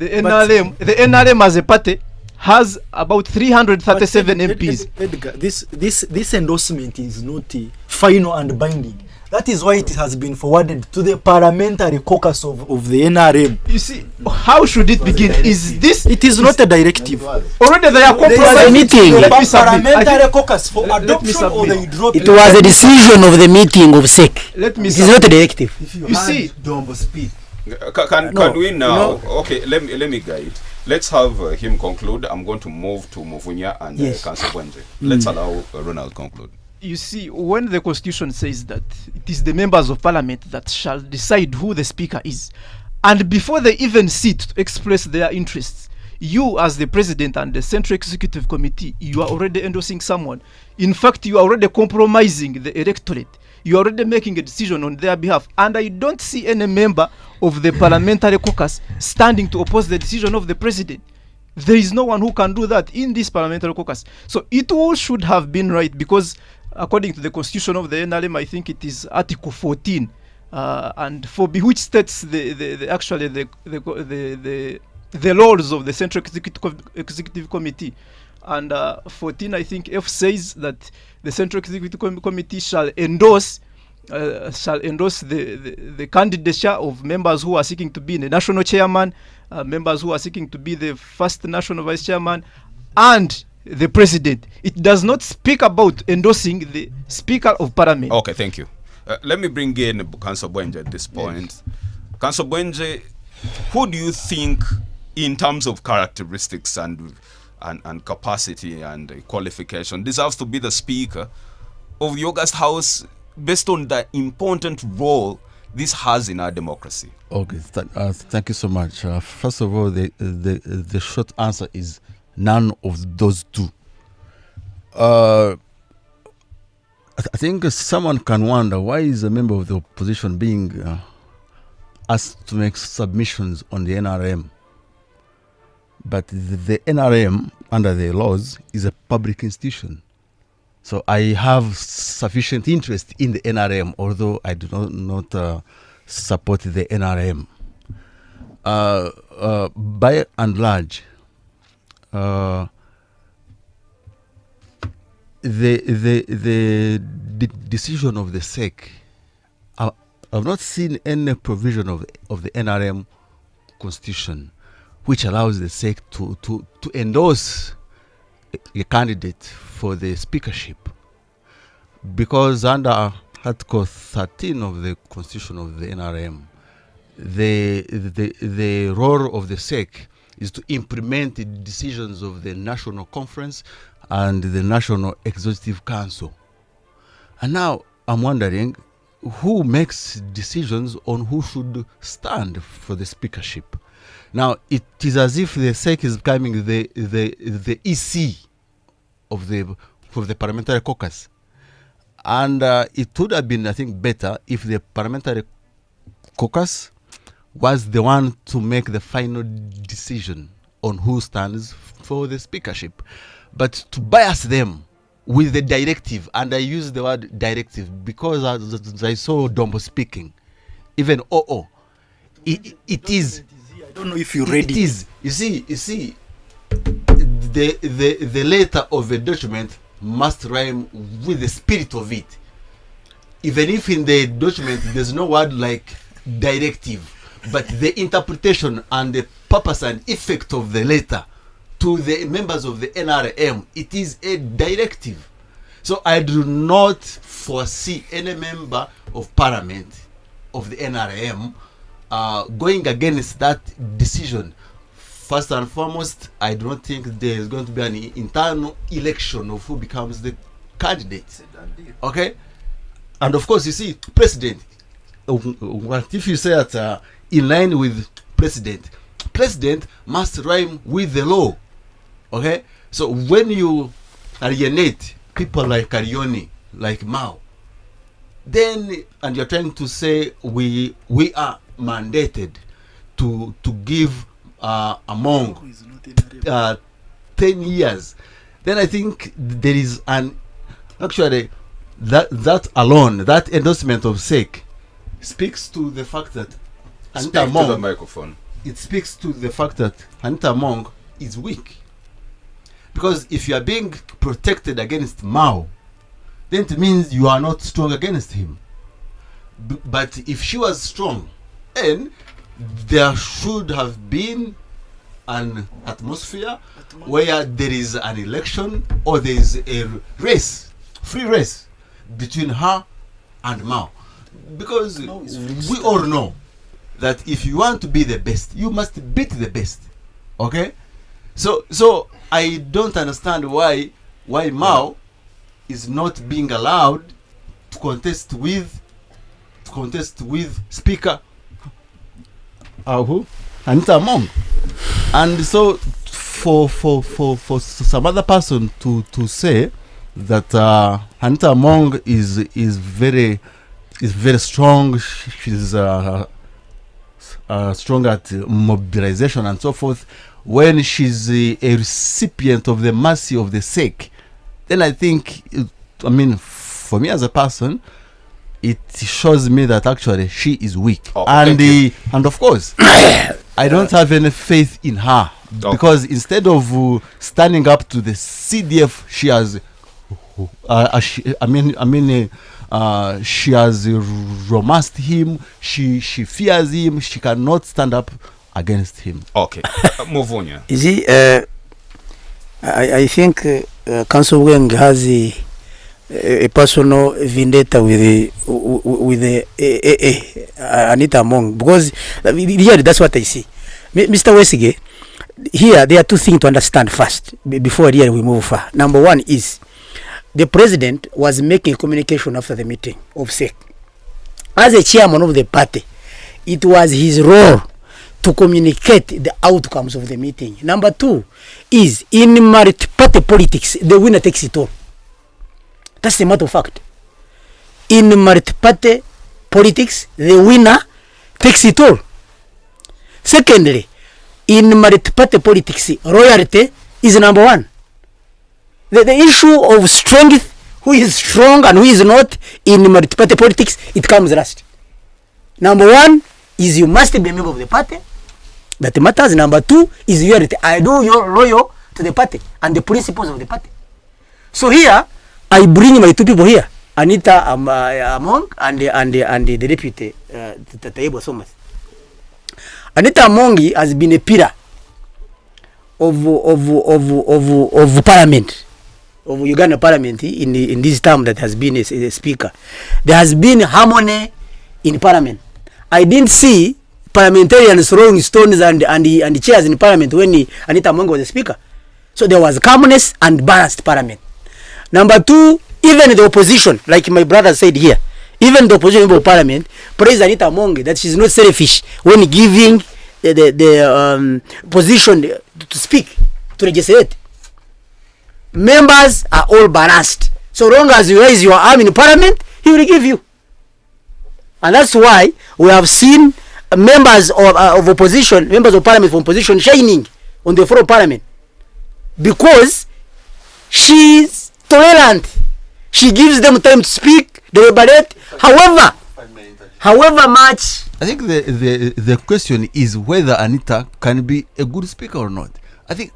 Speaker 6: NRM as a party has about 337 MPs.
Speaker 4: Edgar, this endorsement is not final and binding. That is why it has been forwarded to the parliamentary caucus of the NRM.
Speaker 6: You see, how should it begin? Is this?
Speaker 4: It is not a directive.
Speaker 6: Already they are
Speaker 7: There is a
Speaker 6: compromising.
Speaker 7: meeting.
Speaker 6: Let me submit.
Speaker 4: Parliamentary caucus for
Speaker 6: Let me
Speaker 4: adoption or
Speaker 6: submit.
Speaker 4: they drop
Speaker 7: It was a decision of the meeting of SEC.
Speaker 6: Let me
Speaker 7: It is not a directive.
Speaker 6: You see,
Speaker 8: Dombo speak.
Speaker 2: Can
Speaker 7: No,
Speaker 2: we now?
Speaker 7: no.
Speaker 2: Okay, let me guide. Let's have him conclude. I'm going to move to Muvunya and
Speaker 7: Yes.
Speaker 2: Council Wenje. Let's allow Ronald conclude.
Speaker 6: you see, when the constitution says that it is the members of parliament that shall decide who the speaker is, and before they even sit to express their interests, you as the president and the Central Executive Committee, you are already endorsing someone. In fact, you are already compromising the electorate. You are already making a decision on their behalf. And I don't see any member of the parliamentary caucus standing to oppose the decision of the president. There is no one who can do that in this parliamentary caucus. So it all should have been right, because according to the constitution of the NRM, I think it is Article 14, and for which states the laws of the Central Executive Committee. And 14, I think F says that the Central Executive Committee shall endorse the candidature of members who are seeking to be the national chairman, members who are seeking to be the first national vice chairman, and the president. It does not speak about endorsing the Speaker of Parliament.
Speaker 2: Okay, thank you. Let me bring in Council Bwenje at this point. Yes. Council Bwenje, who do you think, in terms of characteristics and capacity and qualification, deserves to be the Speaker of the August House based on the important role this has in our democracy? Okay,
Speaker 3: thank you so much. First of all, the short answer is none of those two. I think someone can wonder, why is a member of the opposition being asked to make submissions on the NRM? But the NRM, under the laws, is a public institution. So I have sufficient interest in the NRM, although I do not support the NRM. By and large, the decision of the SEC, I've not seen any provision of the NRM constitution which allows the SEC to endorse a candidate for the speakership, because under Article 13 of the Constitution of the NRM, the role of the SEC is to implement the decisions of the National Conference and the National Executive Council. And now I'm wondering, who makes decisions on who should stand for the speakership? Now, it is as if the SEC is becoming the EC of the parliamentary caucus. And it would have been, I think, better if the parliamentary caucus was the one to make the final decision on who stands for the speakership. But to bias them with the directive, and I use the word directive because I saw Dombo speaking, even it is.
Speaker 4: I don't know if you read it.
Speaker 3: It is. You see, the letter of a document must rhyme with the spirit of it. Even if in the document there's no word like directive, but the interpretation and the purpose and effect of the letter to the members of the NRM, it is a directive. So I do not foresee any member of parliament of the NRM going against that decision. First and foremost, I don't think there is going to be an internal election of who becomes the candidate. Okay? And of course, you see, president, what if you say that in line with president must rhyme with the law. Okay? So when you alienate people like Karioni, like Mao, then, and you're trying to say we are mandated to give among 10 years, then I think there is an actually, that alone, that endorsement of SEC, speaks to the fact that Anita
Speaker 2: Speak to the
Speaker 3: Among,
Speaker 2: microphone.
Speaker 3: it speaks to the fact that Anita Among is weak. Because if you are being protected against Mao, then it means you are not strong against him. But if she was strong, then there should have been an atmosphere where there is an election or there is a race, free race between her and Mao. Because we all know that if you want to be the best, you must beat the best. Okay? So I don't understand why Mao is not being allowed to contest with Speaker who? Anita Among. And so for some other person to say that Anita Among is very strong, she's strong at mobilization and so forth, when she's a recipient of the mercy of the SEC, then I think, for me as a person, it shows me that actually she is weak. And of course, I don't have any faith in her, because instead of standing up to the CDF, she has she has romanced him, she fears him, she cannot stand up against him.
Speaker 2: Okay. Move on, yeah.
Speaker 7: You see, I think Council Weng has a personal vendetta with Anita Among, because here that's what I see. Mr. Wesige, here there are two things to understand first before here we move far. Number one is the president was making communication after the meeting of SEC. As a chairman of the party, it was his role to communicate the outcomes of the meeting. Number two is, in multi-party politics, the winner takes it all. That's the matter of fact. In multi-party politics, the winner takes it all. Secondly, in multi-party politics, royalty is number one. The issue of strength, who is strong and who is not, in multi-party politics, it comes last. Number one is you must be a member of the party. That matters. Number two is loyalty. I do your loyal to the party and the principles of the party. So here, I bring my two people here, Anita Among and the deputy, Tataibo Somas. Anita Among has been a pillar of parliament, of Uganda parliament in this term that has been a speaker. There has been harmony in parliament. I didn't see parliamentarians throwing stones and chairs in parliament when Anita Among was the speaker. So there was calmness and balanced parliament. Number two, even the opposition, like my brother said here, even the opposition member of parliament praise Anita Among that she's not selfish when giving the position to speak, to legislate. Members are all balanced. So long as you raise your arm in parliament, he will give you. And that's why we have seen members of opposition, members of parliament from opposition shining on the floor of parliament, because she's tolerant. She gives them time to speak, deliberate. However much.
Speaker 3: I think the question is whether Anita can be a good speaker or not. I think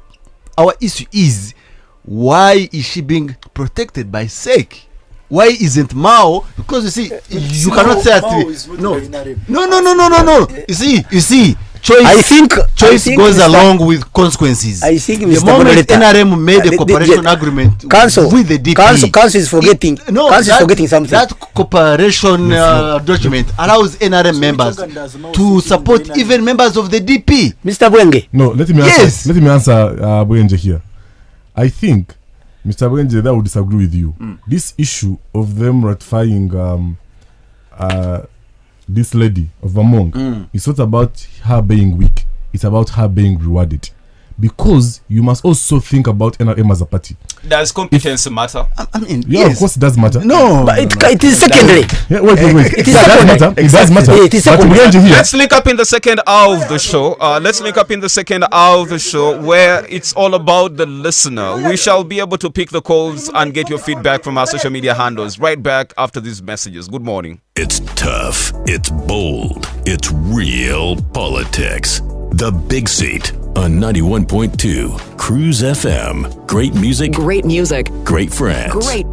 Speaker 3: our issue is, why is she being protected by SEC? Why isn't Mao? Because you see, you cannot say that. No. You see. Choice goes along with consequences.
Speaker 7: I think
Speaker 3: the moment NRM made a cooperation agreement with the DP,
Speaker 7: Council is forgetting. Council is forgetting something.
Speaker 3: That cooperation document allows NRM members to support even members of the DP.
Speaker 7: Mr. Bwenge.
Speaker 5: No, let me answer Bwenge here. I think, Mr. Bwenge, that would disagree with you. This issue of them ratifying this lady of Among, it's not about her being weak, it's about her being rewarded. because you must also think about NRM as a party.
Speaker 2: Does competence matter?
Speaker 3: I mean,
Speaker 5: Yeah,
Speaker 3: yes.
Speaker 5: of course it does matter.
Speaker 3: No,
Speaker 7: But
Speaker 3: no,
Speaker 7: it,
Speaker 3: no.
Speaker 7: it is secondary.
Speaker 5: Yeah, wait.
Speaker 7: It is
Speaker 5: Yeah, does
Speaker 7: secondary.
Speaker 5: matter. It does matter.
Speaker 7: It is
Speaker 5: But
Speaker 7: secondary.
Speaker 5: Ugenji here,
Speaker 2: Let's link up in the second hour of the show. Let's link up in the second hour of the show where it's all about the listener. We shall be able to pick the calls and get your feedback from our social media handles right back after these messages. Good morning.
Speaker 1: It's tough, it's bold, it's real politics. The Big Seat on 91.2 Cruise FM. Great music,
Speaker 9: Great music.
Speaker 1: great friends.
Speaker 9: Great.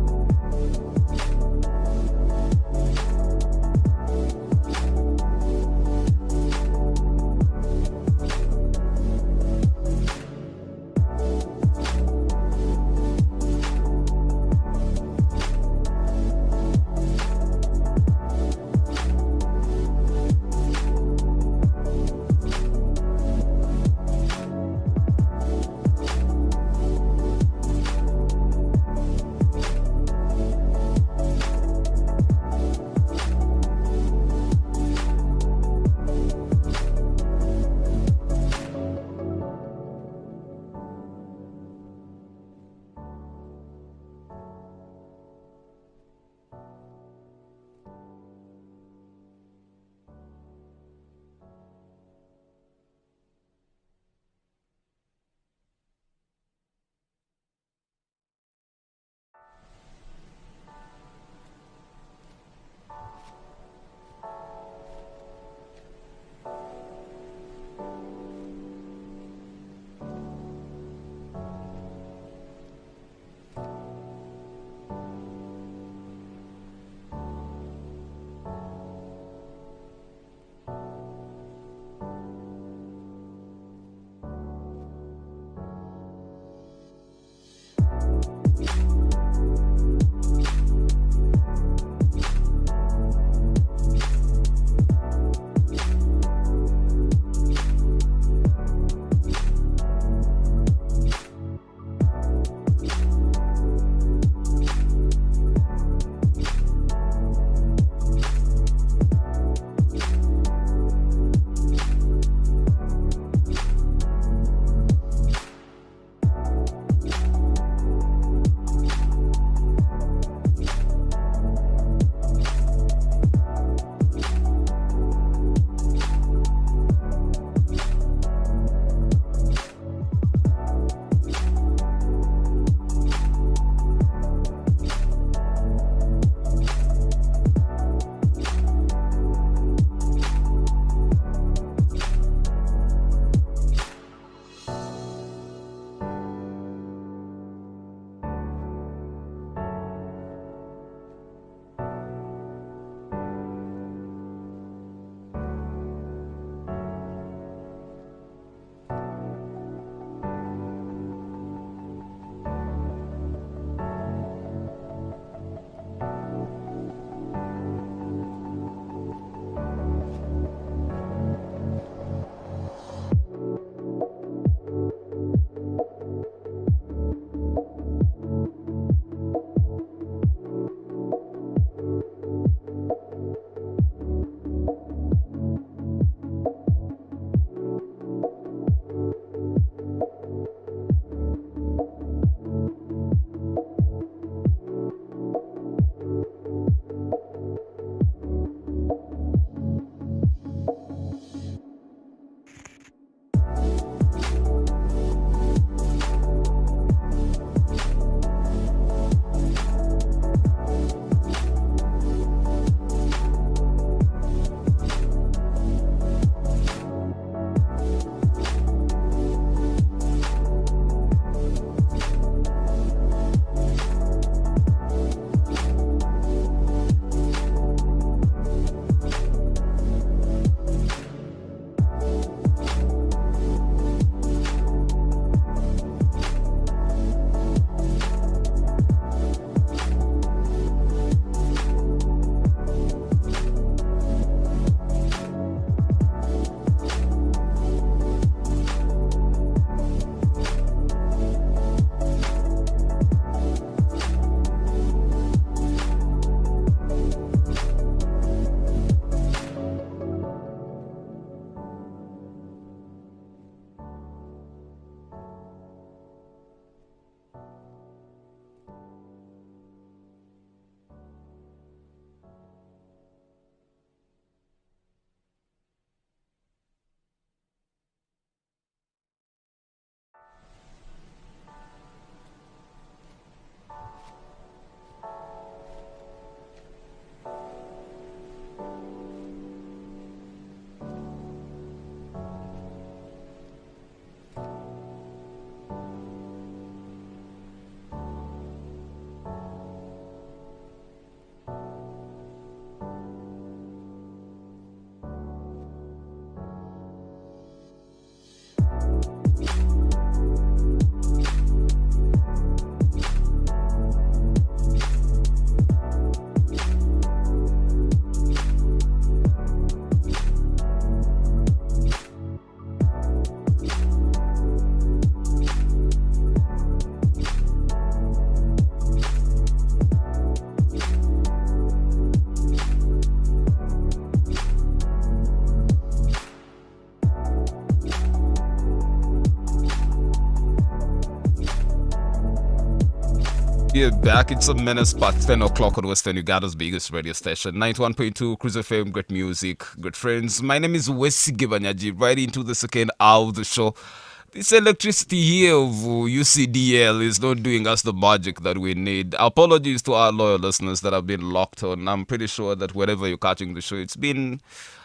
Speaker 2: We are back. It's a minute past 10 o'clock on Western Uganda's biggest radio station. 91.2 Cruise FM, great music, good friends. My name is Wesi Gibanyaji. Right into the second hour of the show. This electricity here of UCDL is not doing us the magic that we need. Apologies to our loyal listeners that have been locked on. I'm pretty sure that wherever you're catching the show, it's been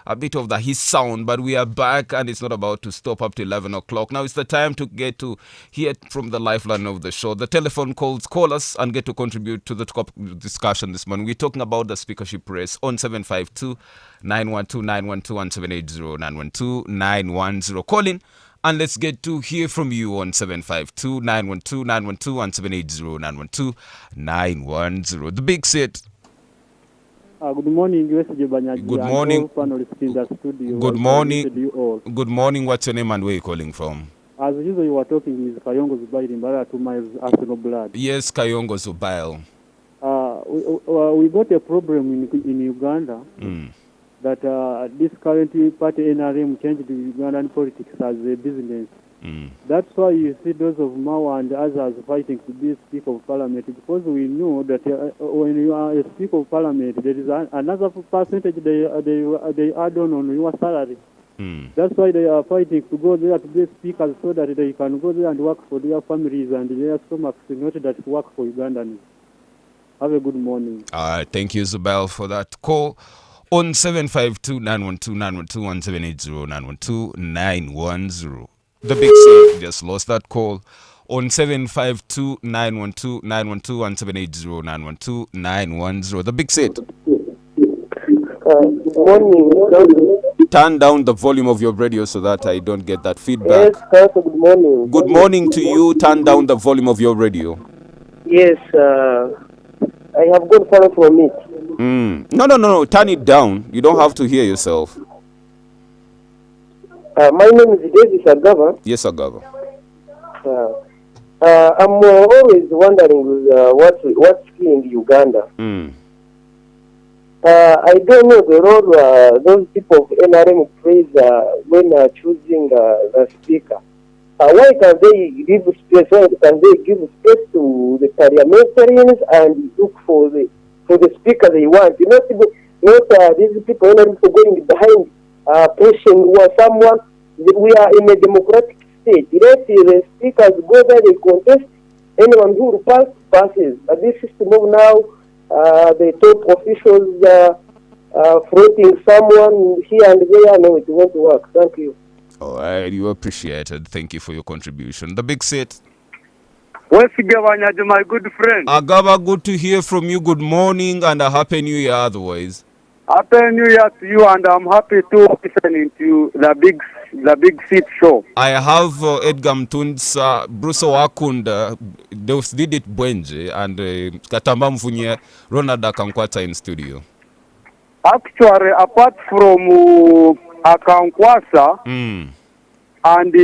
Speaker 2: a bit of the his sound, but we are back and it's not about to stop up to 11 o'clock. Now it's the time to get to hear from the lifeline of the show. The telephone calls, call us and get to contribute to the discussion this morning. We're talking about the speakership race on 752 912 912 and 780 912 910. Call in and let's get to hear from you on 752 912 912 and 780 912 910. The big set.
Speaker 9: Good morning, USJ Banyaji.
Speaker 2: Good morning. Good morning. Good morning. What's your name and where you calling from?
Speaker 9: As usual, you were talking with Kayongo Zubair in Bara 2 miles Arsenal blood.
Speaker 2: Yes, Kayongo Zubair.
Speaker 9: We got a problem in Uganda that this current party NRM changed the Ugandan politics as a business. That's why you see those of Mao and others fighting to be Speaker of Parliament, because we know that when you are a Speaker of Parliament, there is another percentage they add on your salary. That's why they are fighting to go there to be speakers so that they can go there and work for their families and their stomachs, not that work for Ugandans. Have a good morning.
Speaker 2: All right, thank you, Isabel, for that call. On 752 912 912 and 780 912 910. The big C just lost that call on 752 912 912 and 780 912 910. The big set.
Speaker 10: Good morning.
Speaker 2: Turn down the volume of your radio so that I don't get that feedback.
Speaker 10: Yes, sir, good morning.
Speaker 2: Good morning to you. Turn down the volume of your radio.
Speaker 10: Yes, I have got far from it.
Speaker 2: No. Turn it down. You don't have to hear yourself.
Speaker 10: My name is David Agava.
Speaker 2: Yes, Agava.
Speaker 10: I'm always wondering what's key in Uganda. I don't know the role those people of NRM plays when choosing the speaker. Why can they give space? Why can they give space to the parliamentarians and look for the speaker they want? Not these people NRM going behind pushing someone. We are in a democratic state. Let the speakers go there, they contest. Anyone who passes. But this system of now, the top officials floating someone here and there, no, it won't work. Thank you.
Speaker 2: All right, you appreciated. Thank you for your contribution. The big set.
Speaker 11: What's my good friend?
Speaker 2: Agaba, good to hear from you. Good morning and a happy new year otherwise.
Speaker 11: Happy New Year to you, and I'm happy to listening to the big seat show.
Speaker 2: I have Edgar Mtundsa, Bruce Wakunda, those did it Bwenje, and Katamba Mfunye, Ronald Akankwata in studio.
Speaker 11: Actually, apart from Akankwasa and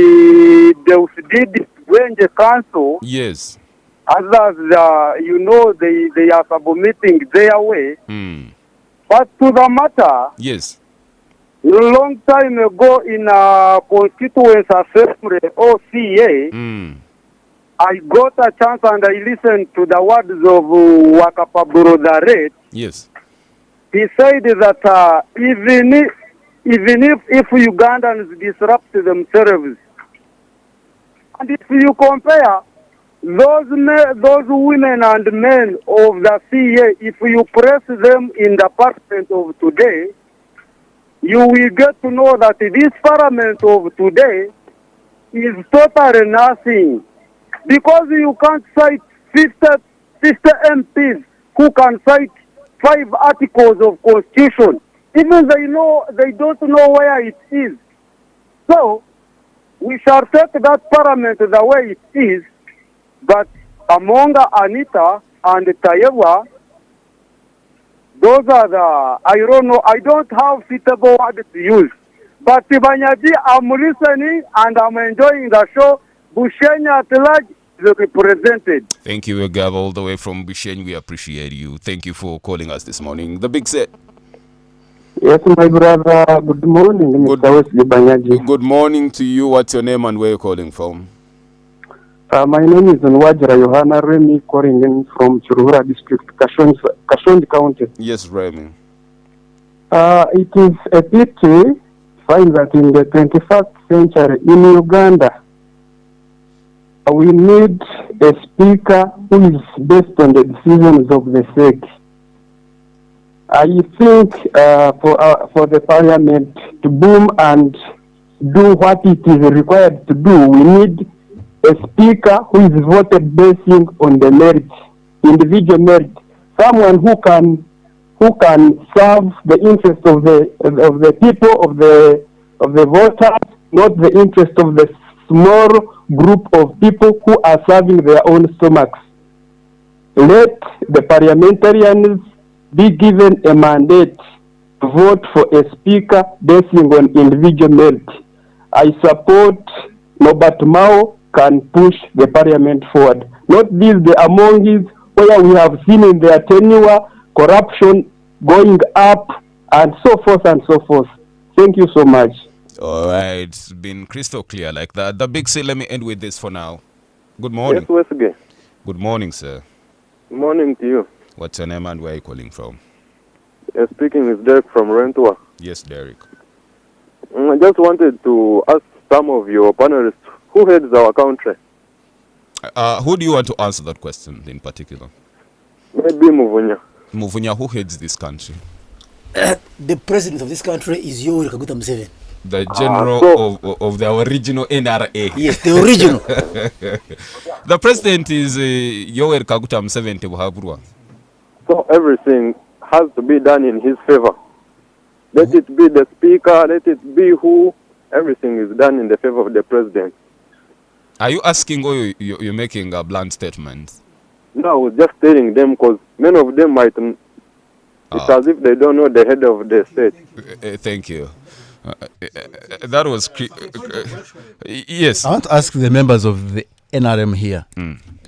Speaker 11: those did it Bwenje Council,
Speaker 2: yes,
Speaker 11: others, they are submitting their way. But to the matter,
Speaker 2: yes,
Speaker 11: a long time ago in a constituent assembly, OCA, I got a chance and I listened to the words of Wakapaburo Daret.
Speaker 2: Yes.
Speaker 11: He said that even if Ugandans disrupt themselves, and if you compare those women and men of the CA, if you press them in the parliament of today, you will get to know that this parliament of today is totally nothing. Because you can't cite 50 MPs who can cite 5 articles of constitution. Even they don't know where it is. So, we shall take that parliament the way it is. But among Anita and Tayewa, those are I don't know, I don't have suitable words to use. But Banyaji, I'm listening and I'm enjoying the show. Bushenya at large is represented.
Speaker 2: Thank you, Gav, all the way from Bushenya. We appreciate you. Thank you for calling us this morning. The big set.
Speaker 10: Yes, my brother. Good morning, Mr. Wesley Banyaji.
Speaker 2: Good morning to you. What's your name and where you're calling from?
Speaker 12: My name is Nwajira Yohana Remy, calling in from Churuhura district, Kashondi County.
Speaker 2: Yes, Remy.
Speaker 12: It is a pity find that in the 21st century in Uganda, we need a speaker who is based on the decisions of the state. I think for the parliament to boom and do what it is required to do, we need a speaker who is voted based on the merit, individual merit, someone who can serve the interest of the people, of the voters, not the interest of the small group of people who are serving their own stomachs. Let the parliamentarians be given a mandate to vote for a speaker based on individual merit. I support Norbert Mao can push the parliament forward. Not these the Amongis where we have seen in their tenure corruption going up and so forth and so forth. Thank you so much.
Speaker 2: All right, it's been crystal clear like that. The big C, let me end with this for now. Good morning.
Speaker 13: Yes, Westgate.
Speaker 2: Good morning, sir.
Speaker 13: Good morning to you.
Speaker 2: What's your name and where are you calling from?
Speaker 13: Speaking with Derek from Rentua.
Speaker 2: Yes, Derek.
Speaker 13: I just wanted to ask some of your panelists, who heads our country?
Speaker 2: Who do you want to answer that question in particular?
Speaker 13: Maybe Muvunya.
Speaker 2: Muvunya, who heads this country?
Speaker 7: The president of this country is Yoweri Kaguta Museveni.
Speaker 2: The general of the original NRA.
Speaker 7: Yes, the original.
Speaker 2: The president is Yoweri Kaguta Museveni Buhaburwa.
Speaker 13: So everything has to be done in his favor. Let it be the speaker, let it be who, everything is done in the favor of the president.
Speaker 2: Are you asking or you're making a blunt statement?
Speaker 13: No, I was just telling them because many of them might, it's as if they don't know the head of the state.
Speaker 2: Thank you. That was yes.
Speaker 3: I want to ask the members of the NRM here,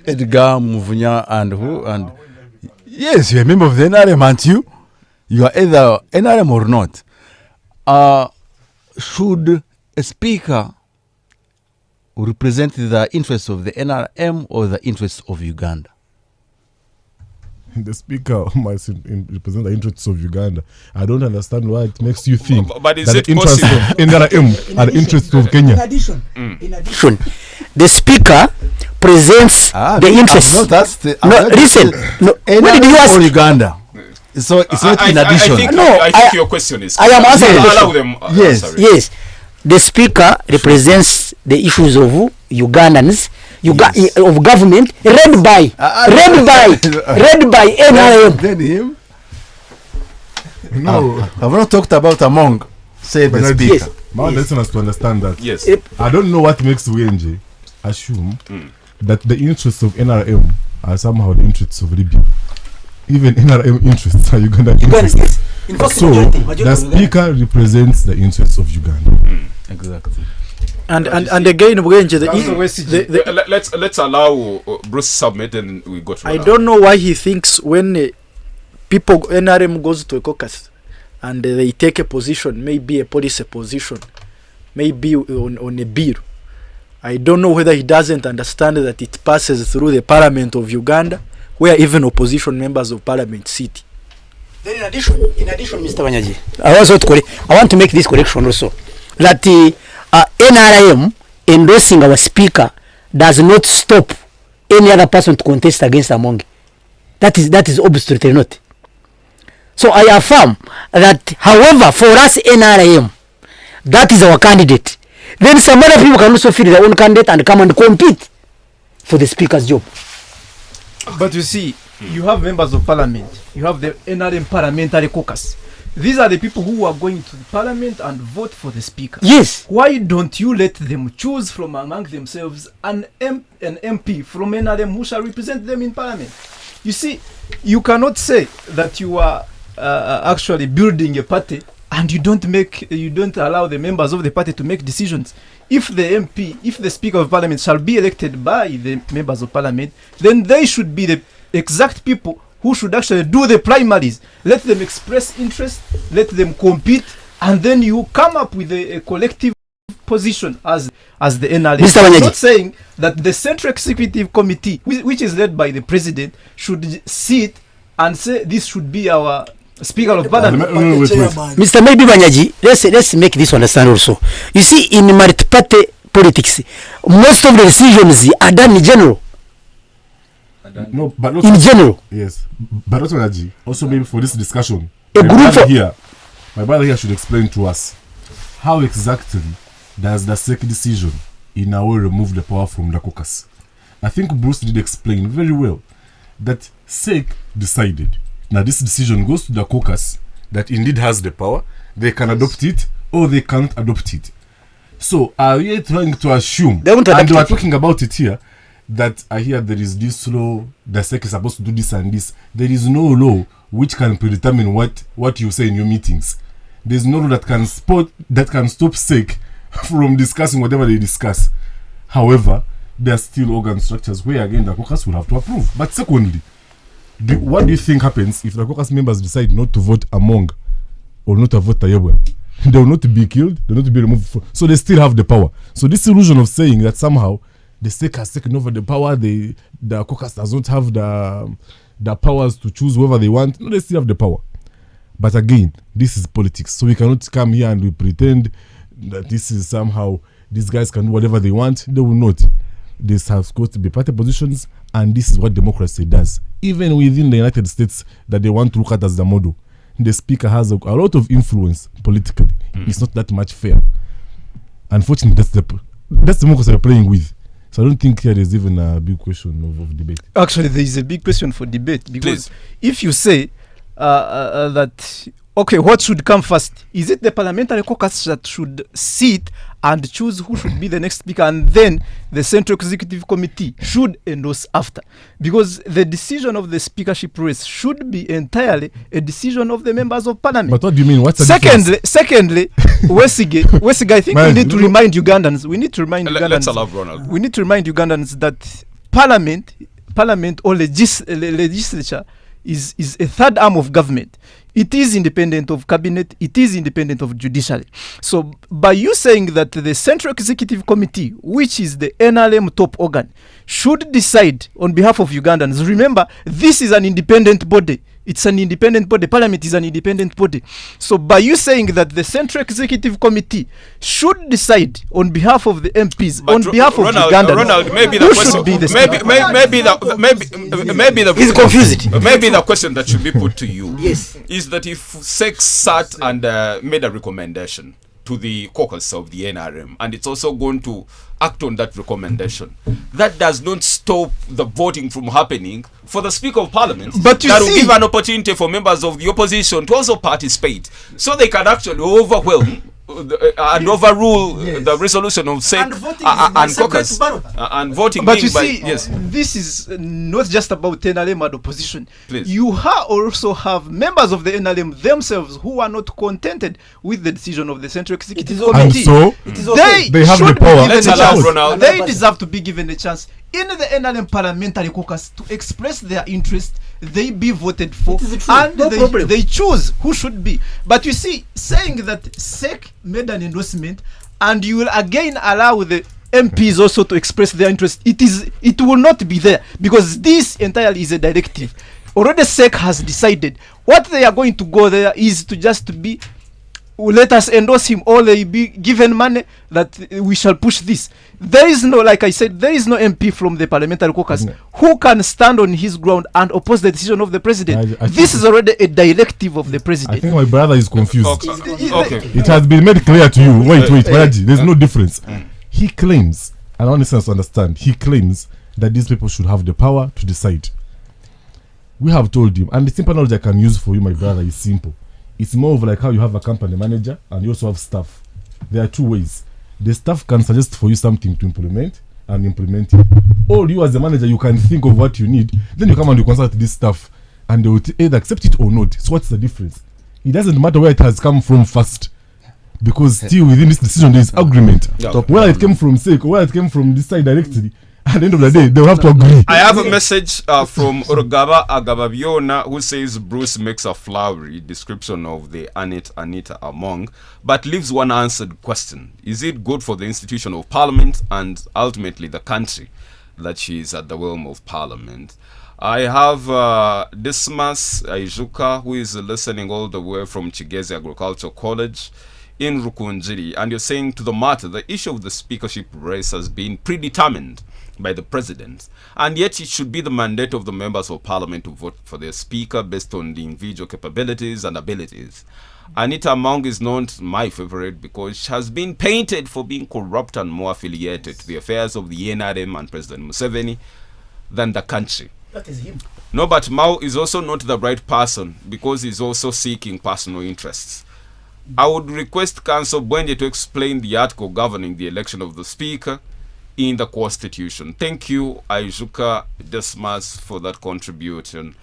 Speaker 3: Edgar, Muvunya, and who? And yes, you're a member of the NRM, aren't you? You are either NRM or not. Should a speaker represent the interests of the NRM or the interests of Uganda?
Speaker 5: The speaker must represent the interests of Uganda. I don't understand why it makes you think
Speaker 2: but is
Speaker 5: that
Speaker 2: it
Speaker 5: the interests of NRM are the interests of Kenya.
Speaker 7: In addition, the speaker presents the interests. Listen. What did you ask?
Speaker 3: Or Uganda. So it's not in addition.
Speaker 2: I think your question is.
Speaker 7: I am answering the question.
Speaker 3: Yes.
Speaker 7: Yes. The speaker represents the issues of Ugandans. Of government read by NRM.
Speaker 3: Then him. No, I've not talked about among. Say the speaker.
Speaker 5: Yes. My listeners to understand that.
Speaker 2: Yes.
Speaker 5: I don't know what makes Wenje assume that the interests of NRM are somehow the interests of Libya. Even NRM interests are Ugandan interests. So the speaker represents the interests of Uganda.
Speaker 3: Exactly.
Speaker 4: And again,
Speaker 2: let's allow Bruce submit and we go through.
Speaker 4: I don't know why he thinks when people NRM goes to a caucus and they take a position, maybe a policy position, maybe on a bill. I don't know whether he doesn't understand that it passes through the parliament of Uganda, where even opposition members of parliament sit.
Speaker 7: Then in addition, Mr. Wanyaji, I want to make this correction also, that NRM endorsing our speaker does not stop any other person to contest against Among. That is obviously not. So I affirm that, however, for us NRM, that is our candidate. Then some other people can also fill their own candidate and come and compete for the speaker's job.
Speaker 6: But you see, you have members of parliament, you have the NRM parliamentary caucus. These are the people who are going to the parliament and vote for the speaker.
Speaker 7: Yes.
Speaker 6: Why don't you let them choose from among themselves an MP from NRM who shall represent them in parliament? You see, you cannot say that you are actually building a party and you don't allow the members of the party to make decisions. If the speaker of parliament shall be elected by the members of parliament, then they should be the exact people who should actually do the primaries. Let them express interest, let them compete, and then you come up with a collective position as the NRM.
Speaker 7: Mr.
Speaker 6: I'm
Speaker 7: Wanyaji.
Speaker 6: not saying that the Central Executive Committee, which is led by the President, should sit and say this should be our Speaker of Parliament.
Speaker 7: Mr. Maybe Banyaji, let's make this understand also. You see, in multi-party politics, most of the decisions are done in general.
Speaker 5: No, but
Speaker 7: In general.
Speaker 5: Yes, but also maybe for this discussion,
Speaker 7: A
Speaker 5: my
Speaker 7: group
Speaker 5: brother here should explain to us how exactly does the SEC decision in a way remove the power from the caucus. I think Bruce did explain very well that SEC decided. Now this decision goes to the caucus that indeed has the power. They can adopt it or they can't adopt it. So are we trying to assume, and we are talking about it here, that I hear there is this law, the SEC is supposed to do this and this. There is no law which can predetermine what you say in your meetings. There is no law that can stop SEC from discussing whatever they discuss. However, there are still organ structures where again the caucus will have to approve. But secondly, what do you think happens if the caucus members decide not to vote among or not to vote Tayebwe? They will not be killed, they will not be removed. So they still have the power. So this illusion of saying that somehow the SEC has taken over the power, the caucus does not have the powers to choose whoever they want. No, they still have the power. But again, this is politics. So we cannot come here and we pretend that this is somehow, these guys can do whatever they want. They will not. This has got to be party positions, and this is what democracy does. Even within the United States that they want to look at as the model, the speaker has a lot of influence politically. It's not that much fair. Unfortunately, that's the democracy we're playing with. So I don't think there is even a big question of debate.
Speaker 6: Actually, there is a big question for debate, because if you say that, okay, what should come first? Is it the parliamentary caucus that should sit and choose who should be the next speaker, and then the Central Executive Committee should endorse after? Because the decision of the speakership race should be entirely a decision of the members of parliament.
Speaker 5: But what do you mean? What's the
Speaker 6: Secondly, Wesige, I think we need to remind Ugandans.
Speaker 2: Let's allow Ronald.
Speaker 6: We need to remind Ugandans that parliament or legislature is a third arm of government. It is independent of cabinet, it is independent of judiciary. So by you saying that the Central Executive Committee, which is the NRM top organ, should decide on behalf of Ugandans, remember, this is an independent body. It's an independent body. Parliament is an independent body. So by you saying that the Central Executive Committee should decide on behalf of the MPs, on behalf of Ugandans,
Speaker 2: Ronald, maybe the
Speaker 6: who
Speaker 2: question,
Speaker 6: should be the
Speaker 2: he's
Speaker 7: confused.
Speaker 2: Maybe the question that should be put to you
Speaker 7: Yes.
Speaker 2: is that if SEC sat and made a recommendation to the caucus of the NRM, and it's also going to act on that recommendation, that does not stop the voting from happening for the Speaker of Parliament.
Speaker 6: But you
Speaker 2: that
Speaker 6: see,
Speaker 2: will give an opportunity for members of the opposition to also participate, so they can actually overwhelm and overrule the resolution of SEC and caucus and voting.
Speaker 6: But you
Speaker 2: by,
Speaker 6: see, this is not just about NRM and opposition.
Speaker 2: Please.
Speaker 6: You also have members of the NRM themselves who are not contented with the decision of the Central Executive Committee.
Speaker 5: And so they have the power.
Speaker 2: Let's allow Ronald.
Speaker 6: They deserve to be given a chance in the NRM parliamentary caucus to express their interest. They be voted for, and they choose who should be. But you see, saying that SEC made an endorsement and you will again allow the MPs also to express their interest, it will not be there, because this entirely is a directive. Already SEC has decided what they are going to go there is to just be, let us endorse him, or they be given money that we shall push this. There is no, like I said, there is no MP from the parliamentary caucus who can stand on his ground and oppose the decision of the president. This is already a directive of the president.
Speaker 5: I think my brother is confused.
Speaker 2: Okay.
Speaker 5: It has been made clear to you. Wait, Maraji, there's no difference. He claims, and I want listeners to understand, he claims that these people should have the power to decide. We have told him, and the simple knowledge I can use for you, my brother, is simple. It's more of like how you have a company manager and you also have staff. There are two ways. The staff can suggest for you something to implement and implement it. Or you as the manager, you can think of what you need. Then you come and you consult this staff and they will either accept it or not. So what's the difference? It doesn't matter where it has come from first. Because still within this decision there is agreement. Whether it came from SEC or whether it came from this side directly, At the end of the day, they'll have to agree.
Speaker 2: I have a message from Urugaba Agababiona who says Bruce makes a flowery description of the Anita Among, but leaves one answered question. Is it good for the institution of parliament and ultimately the country that she is at the whelm of parliament? I have Dismas Aijuka, who is listening all the way from Chigezi Agricultural College in Rukunjiri, and you're saying to the matter, the issue of the speakership race has been predetermined by the president, and yet it should be the mandate of the members of parliament to vote for their speaker based on the individual capabilities and abilities. Anita Among is not my favorite because she has been painted for being corrupt and more affiliated to the affairs of the NRM and President Museveni than the country.
Speaker 7: That is him.
Speaker 2: No, but Mao is also not the right person because he's also seeking personal interests. I would request Council Bwende to explain the article governing the election of the speaker in the constitution. Thank you, Aijuka Desmas, for that contribution.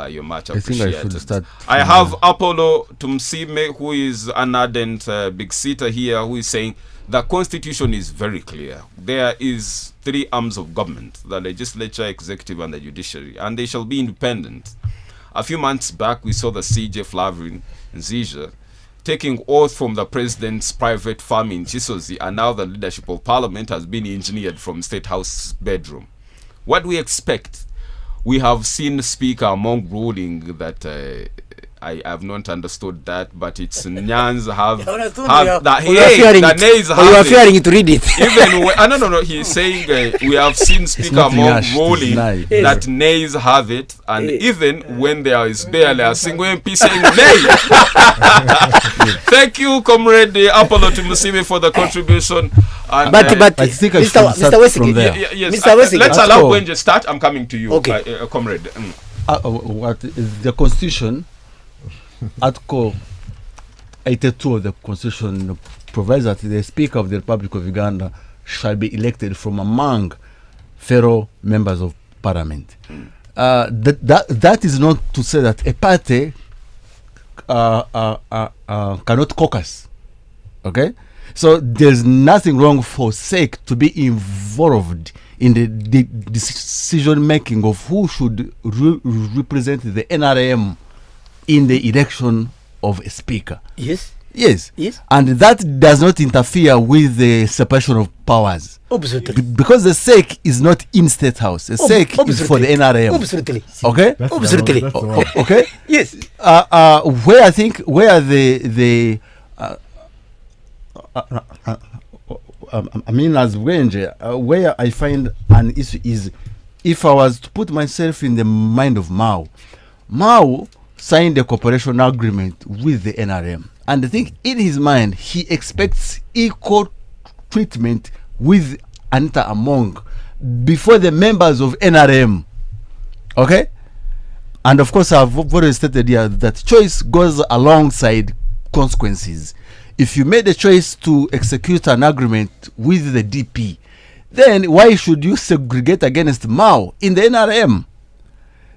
Speaker 2: You're much appreciated.
Speaker 3: I think I should start.
Speaker 2: I have Apollo Tumsime, who is an ardent big seater here, who is saying the constitution is very clear. There is 3 arms of government: the legislature, executive, and the judiciary, and they shall be independent. A few months back, we saw the CJ Flavin Nzija taking oath from the president's private farm in Chisozi, and now the leadership of parliament has been engineered from State House bedroom. What do we expect? We have seen Speaker Among ruling that I have not understood that, but it's Nyans have that. The nays have.
Speaker 7: You are fearing to read it.
Speaker 2: Even no. He's saying we have seen Speaker Among ruling that nays have it, and even when there is barely a single MP saying nay. Thank you, Comrade Apollo Tumusime, for the contribution. And,
Speaker 3: but I think I should start from there.
Speaker 2: Yes, let's allow Gwenja to start. I'm coming to you, okay. Comrade.
Speaker 3: What the Constitution, Article 82 of the Constitution provides that the Speaker of the Republic of Uganda shall be elected from among fellow members of Parliament. That is not to say that a party cannot caucus. Okay? So there's nothing wrong for SEC to be involved in the decision making of who should represent the NRM in the election of a speaker.
Speaker 7: Yes.
Speaker 3: And that does not interfere with the separation of powers.
Speaker 7: Absolutely.
Speaker 3: Because the SEC is not in State House. The SEC is for the NRM.
Speaker 7: Absolutely.
Speaker 3: Okay?
Speaker 7: Absolutely.
Speaker 3: Okay?
Speaker 7: Yes.
Speaker 3: Where I think, where the I mean, as Wenje, where I find an issue is, if I was to put myself in the mind of Mao signed a cooperation agreement with the NRM, and I think in his mind he expects equal treatment with Anita Among before the members of NRM. Okay? And of course, I've already stated here that choice goes alongside consequences. If you made a choice to execute an agreement with the DP, then why should you segregate against Mao in the NRM?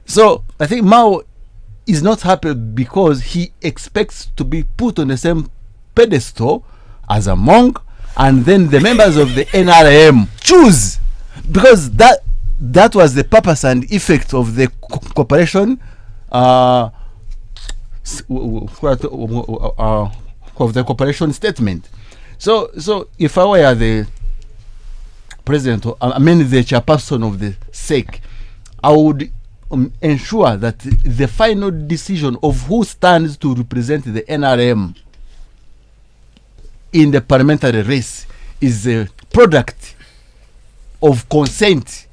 Speaker 3: So I think Mao is not happy because he expects to be put on the same pedestal as Among, and then the members of the NRM choose, because that was the purpose and effect of the cooperation of the cooperation statement. So if I were the president, the chairperson of the SEC, I would ensure that the final decision of who stands to represent the NRM in the parliamentary race is a product of consent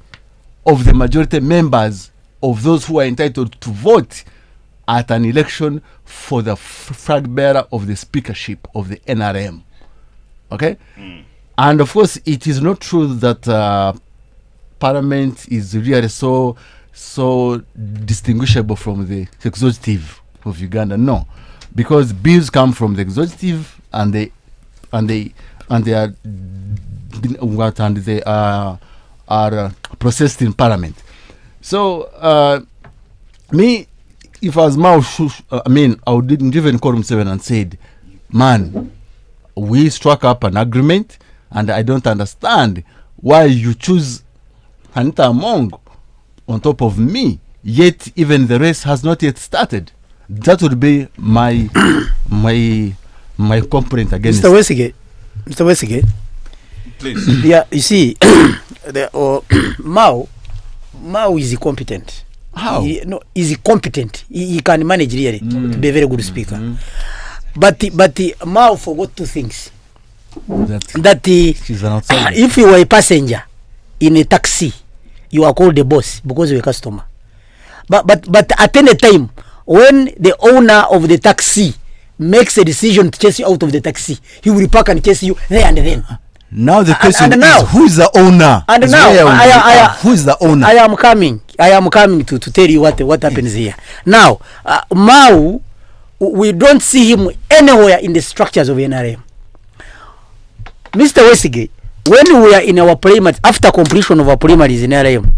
Speaker 3: of the majority members of those who are entitled to vote at an election for the flag bearer of the speakership of the NRM. Okay? And of course, it is not true that Parliament is really so distinguishable from the executive of Uganda. No, because bills come from the executive and they are processed in Parliament. So if I was Mao, I would even call him 7 and said, man, we struck up an agreement and I don't understand why you choose Anita Among on top of me, yet even the race has not yet started. That would be my my complaint against
Speaker 7: Mr. Wesigate, please. Yeah, you see, Mao is competent.
Speaker 3: How?
Speaker 7: He's competent. He can manage really to be a very good speaker. But Mao forgot two things.
Speaker 3: She's an outsider.
Speaker 7: If you were a passenger in a taxi, you are called the boss because you're a customer. But at any time, when the owner of the taxi makes a decision to chase you out of the taxi, he will park and chase you there and then.
Speaker 3: Now the question
Speaker 7: and now,
Speaker 3: is, who is the owner?
Speaker 7: And now,
Speaker 3: who is the owner?
Speaker 7: I am coming to tell you what happens here. Now, Mao, we don't see him anywhere in the structures of NRM. Mr. Wesigate, when we are in our primaries, after completion of our primaries in NRM,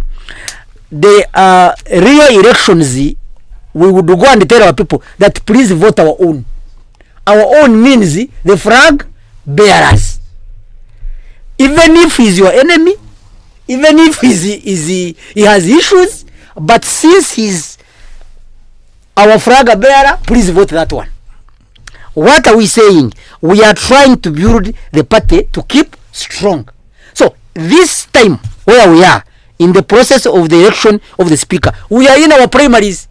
Speaker 7: the real elections, we would go and tell our people that please vote our own. Our own means the flag bearers. Even if he's your enemy, even if he has issues, but since he's our flag bearer, please vote that one. What are we saying? We are trying to build the party to keep strong. So this time where we are in the process of the election of the speaker, we are in our primaries.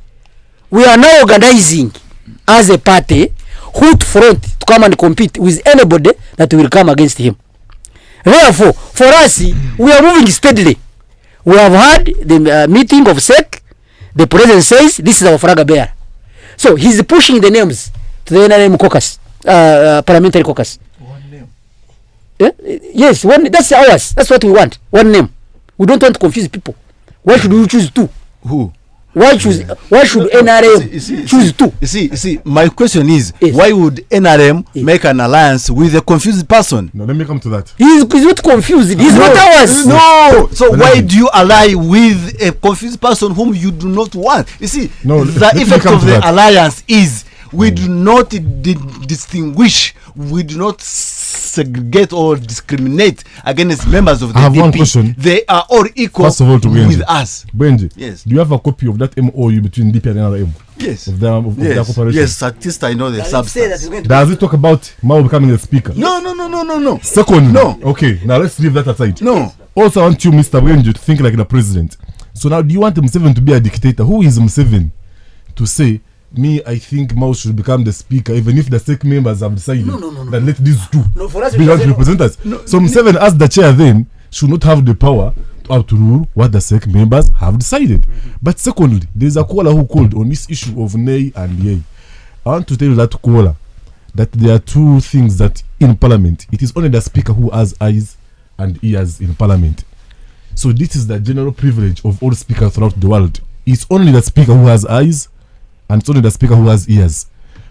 Speaker 7: We are now organizing as a party who to front to come and compete with anybody that will come against him. Therefore, for us, we are moving steadily. We have had the meeting of SEC. The president says this is our flag bearer. So he's pushing the names to the NRM caucus, parliamentary caucus.
Speaker 6: One name.
Speaker 7: Yes, one. That's ours. That's what we want. One name. We don't want to confuse people. Why should we choose two?
Speaker 3: Who?
Speaker 7: Why should NRM choose two?
Speaker 3: You see, my question is, why would NRM make an alliance with a confused person?
Speaker 5: No, let me come to that.
Speaker 7: He's not confused. He's not ours.
Speaker 3: No. So why do you ally with a confused person whom you do not want? You see, the effect of the alliance is we do not distinguish, we do not segregate or discriminate against members of the
Speaker 5: I have
Speaker 3: DP.
Speaker 5: one question.
Speaker 3: They are all equal
Speaker 5: First of all, to
Speaker 3: with us.
Speaker 5: Benji,
Speaker 3: yes.
Speaker 5: Do you have a copy of that MOU between DP and NRM?
Speaker 3: Yes.
Speaker 5: Of their cooperation?
Speaker 3: Yes, at least I know the substance.
Speaker 5: Does it talk about Mao becoming a speaker?
Speaker 3: No.
Speaker 5: Second,
Speaker 3: no.
Speaker 5: Okay, now let's leave that aside.
Speaker 3: No.
Speaker 5: Also, I want you, Mr. Benji, to think like the president. So now, do you want Museveni to be a dictator? Who is Museveni to say, I think Mao should become the speaker, even if the SEC members have decided that let these two be the representatives. So Museveni, as the chair, then should not have the power to rule what the SEC members have decided. But secondly, there is a caller who called on this issue of nay and yay. I want to tell that caller that there are two things that in Parliament, it is only the speaker who has eyes and ears in Parliament. So this is the general privilege of all speakers throughout the world. It's only the speaker who has eyes, and it's only the speaker who has ears.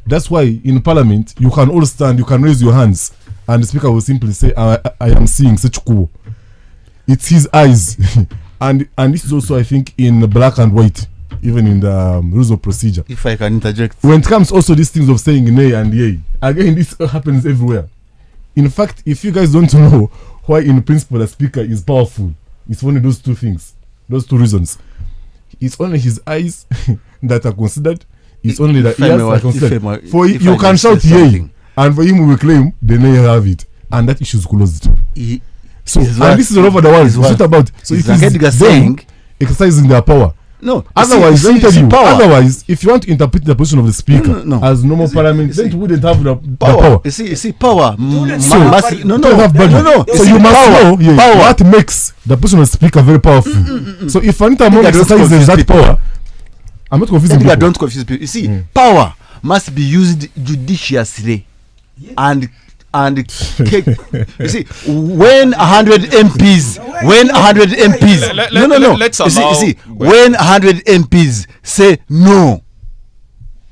Speaker 5: That's why in Parliament you can all stand, you can raise your hands, and the speaker will simply say, I am seeing such cool. It's his eyes. and this is also, I think, in black and white, even in the rules of procedure.
Speaker 3: If I can interject.
Speaker 5: When it comes also these things of saying nay and yay, again, this happens everywhere. In fact, if you guys don't know why in principle the speaker is powerful, it's only those two things, those two reasons. It's only his eyes that are considered. It's only the ears that are considered. For you can shout yay, and for him we will claim they may have it, and that issue is closed. So and this is all over the world. It's not about. So if he's saying exercising their power.
Speaker 3: No.
Speaker 5: Otherwise, let me tell you. Otherwise, if you want to interpret the position of the speaker as normal parliament, then you wouldn't have the power.
Speaker 3: You see, power.
Speaker 5: So you must know what makes the position of the speaker very powerful. So if Anita Among exercises that power, I'm not confusing people.
Speaker 3: Don't confuse people. You see, power must be used judiciously, and you see, when 100 MPs, when 100 MPs,
Speaker 2: let's
Speaker 3: you see, when 100 MPs say no,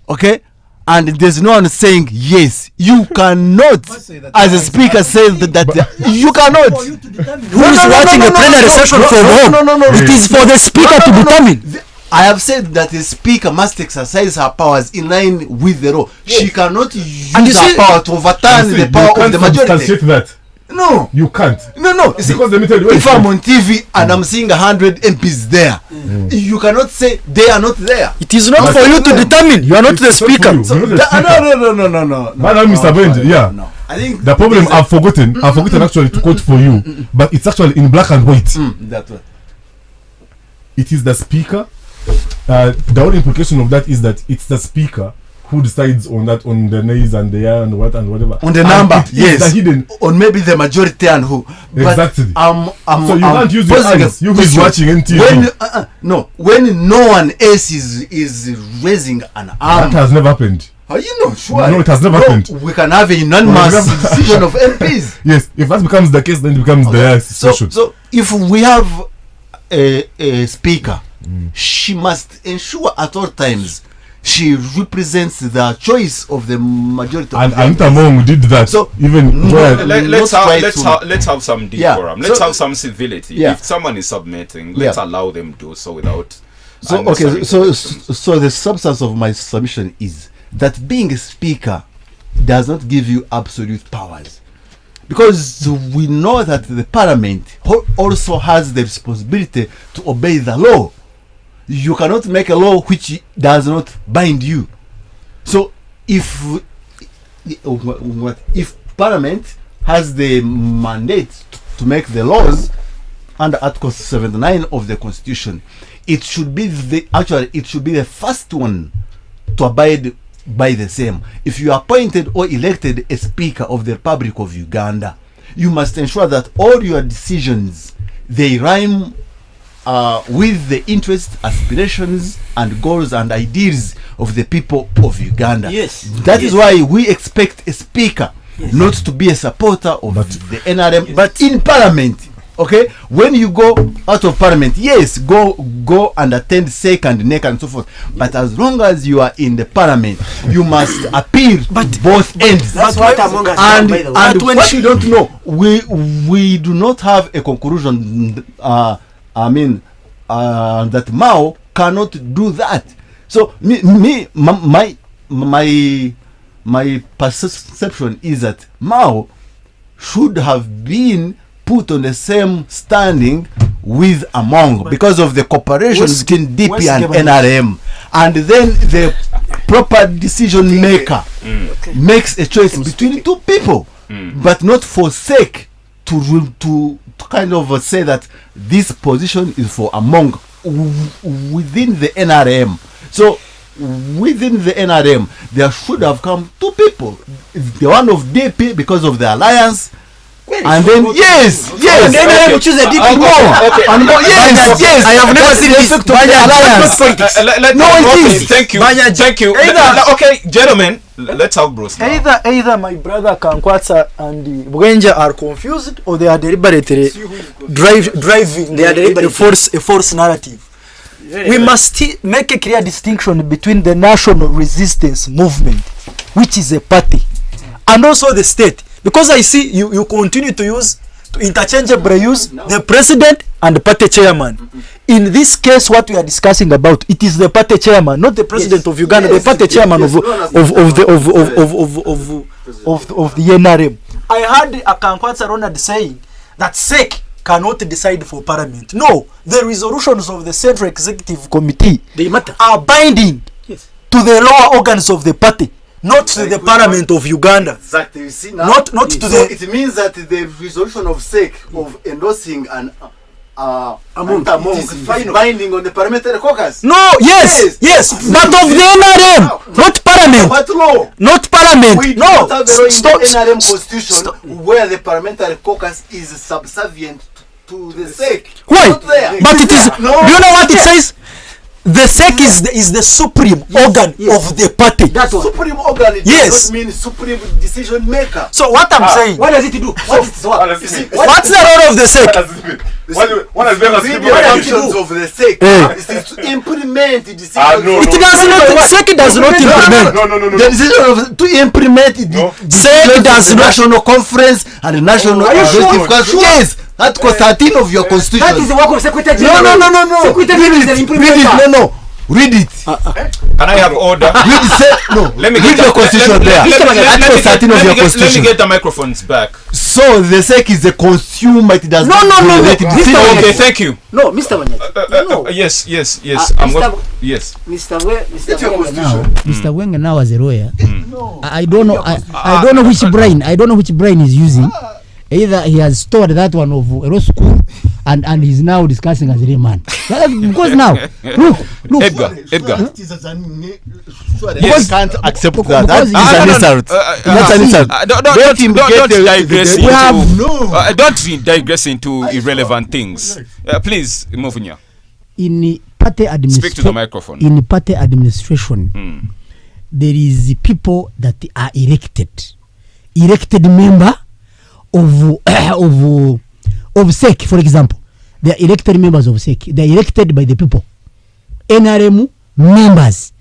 Speaker 3: okay, and there's no one saying yes, you cannot, as a speaker, say that you cannot.
Speaker 7: Who is watching a plenary session from home? It is for the speaker to determine.
Speaker 3: I have said that the speaker must exercise her powers in line with the law. She cannot use her power to overturn the power of the majority.
Speaker 5: That.
Speaker 3: No.
Speaker 5: You can't.
Speaker 3: No. No.
Speaker 5: Because let me tell you,
Speaker 3: If I'm on TV and I'm seeing 100 MPs there, you cannot say they are not there.
Speaker 4: It is not for you to determine. You are not the speaker.
Speaker 3: No.
Speaker 5: Madam Mr. Benji, yeah.
Speaker 3: No. I think
Speaker 5: the problem I've forgotten actually to quote for you, but it's actually in black and white.
Speaker 3: That way.
Speaker 5: It is the speaker. The only implication of that is that it's the speaker who decides on that, on the nays and the yeah and what and whatever.
Speaker 3: On the number, yes.
Speaker 5: The hidden.
Speaker 3: On maybe the majority and who.
Speaker 5: Exactly.
Speaker 3: So
Speaker 5: you can't use your eyes. You is watching NTV.
Speaker 3: When no one else is raising an arm.
Speaker 5: That has never happened.
Speaker 3: Sure.
Speaker 5: No, it has never happened.
Speaker 3: We can have a unanimous decision of MPs.
Speaker 5: Yes, if that becomes the case, then it becomes the situation.
Speaker 3: So if we have a speaker, she must ensure at all times she represents the choice of the majority.
Speaker 5: And Antamong did that. So even
Speaker 2: let's have some decorum. Let's have some civility.
Speaker 3: Yeah.
Speaker 2: If someone is submitting, let's allow them do so without.
Speaker 3: So the substance of my submission is that being a speaker does not give you absolute powers, because we know that the parliament also has the responsibility to obey the law. You cannot make a law which does not bind you. So if parliament has the mandate to make the laws under Article 79 of the Constitution, it should be the first one to abide by the same. If you are appointed or elected a speaker of the Republic of Uganda, you must ensure that all your decisions, they rhyme with the interests, aspirations and goals and ideals of the people of Uganda.
Speaker 7: Yes.
Speaker 3: That is why we expect a speaker not to be a supporter of the NRM, but in parliament. Okay, when you go out of parliament, yes, go and attend SEC and NEC and so forth. But as long as you are in the parliament, you must appeal both ends.
Speaker 7: That's what Among Us done, by the way.
Speaker 3: And what you don't know, we do not have a conclusion. That Mao cannot do that. So my perception is that Mao should have been put on the same standing with Among because of the cooperation between DP and NRM, and then the proper decision maker makes a choice between two people, but not forsake to kind of say that this position is for Among within the NRM. So within the NRM there should have come two people, the one of DP because of the alliance, and then yes,
Speaker 7: and then I will choose a DP
Speaker 3: more. Yes. I have never seen this alliance.
Speaker 2: Thank you. Okay, gentlemen, let's have Bruce now.
Speaker 4: Either my brother Kankwatsa and Bwenja are confused, or they are deliberately driving a false narrative. We must make a clear distinction between the national resistance movement, which is a party, and also the state. Because I see you continue to interchangeably use the president and the party chairman. In this case, what we are discussing about, it is the party chairman, not the president of Uganda, the party chairman of the NRM. I heard Akankwatsa Ronald saying that SEC cannot decide for parliament. No, the resolutions of the Central Executive Committee are binding to the lower organs of the party, not to the parliament of Uganda.
Speaker 3: Exactly. You see now,
Speaker 4: not to the.
Speaker 3: It means that the resolution of SEC of endorsing an Among is binding on the parliamentary caucus.
Speaker 4: No, yes, but of the NRM, not parliament.
Speaker 3: What law?
Speaker 4: Not parliament.
Speaker 3: We don't have the law in the NRM constitution where the parliamentary caucus is subservient to the SEC.
Speaker 4: Why? But it is. Do you know what it says? The SEC is the supreme organ of the party.
Speaker 3: That supreme organ, it does not mean supreme decision maker.
Speaker 4: So what I'm saying,
Speaker 7: what does it do?
Speaker 4: What's the role of the SEC?
Speaker 3: What is the actions of the SEC? Is to implement the decision.
Speaker 4: It does not. SEC does not implement.
Speaker 3: No. The decision to implement the SEC does national conference and national executive council. Yes. Article 13 of your constitution.
Speaker 7: That is the work of Secretary
Speaker 3: No.
Speaker 7: Secretary is an implementer.
Speaker 3: No. Read it.
Speaker 2: Can I have order?
Speaker 3: Let me get your constitution there.
Speaker 2: Let me get the microphones back.
Speaker 3: So the SEC is a consumer. It does not.
Speaker 7: No.
Speaker 2: Okay, thank you.
Speaker 7: No, Mr. Wanyaji.
Speaker 2: Yes. Yes.
Speaker 14: Mr. Wenger now as a lawyer, I don't know. I don't know which brain. I don't know which brain he's using. Either he has stored that one of law school, and he's now discussing as a layman. Because now, look,
Speaker 2: Edgar.
Speaker 3: Yes, can't accept that. That is an insult. That's an insult.
Speaker 2: Don't digress into irrelevant things. Please, Movunya.
Speaker 14: In party
Speaker 2: Speak to the microphone.
Speaker 14: In party administration, there is people that are elected member of SEC, for example. They are elected members of SEC. They are elected by the people. NRM members,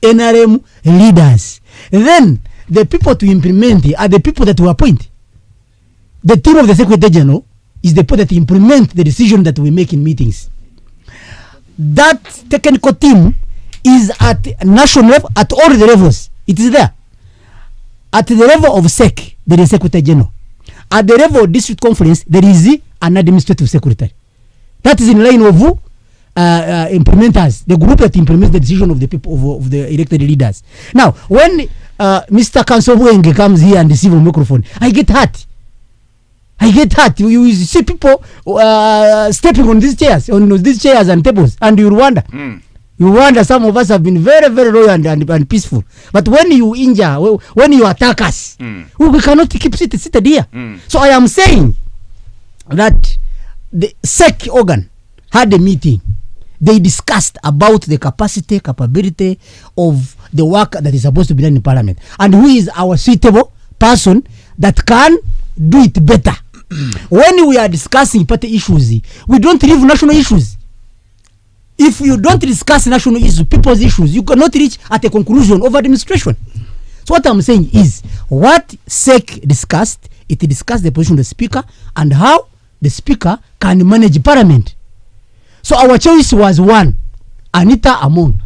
Speaker 14: NRM leaders. And then the people to implement it are the people that we appoint. The team of the Secretary General is the people that implement the decision that we make in meetings. That technical team is at national level, at all the levels. It is there. At the level of SEC, there is Secretary General. At the level of district conference, there is an administrative secretary. That is in line of implementers, the group that implements the decision of the people of the elected leaders. Now, when Mr. Council Wenge comes here and receives a microphone, I get hurt. You see people stepping on these chairs, and tables, and you wonder. You wonder. Some of us have been very, very loyal and peaceful. But when you injure, when you attack us, we cannot keep seated here. So I am saying that the SEC organ had a meeting. They discussed about the capability of the work that is supposed to be done in Parliament, and who is our suitable person that can do it better. When we are discussing party issues, we don't leave national issues. If you don't discuss national issues, people's issues, you cannot reach at a conclusion of administration. So what I'm saying is, what SEC discussed, it discussed the position of the Speaker and how the Speaker can manage Parliament. So our choice was one, Anita Among.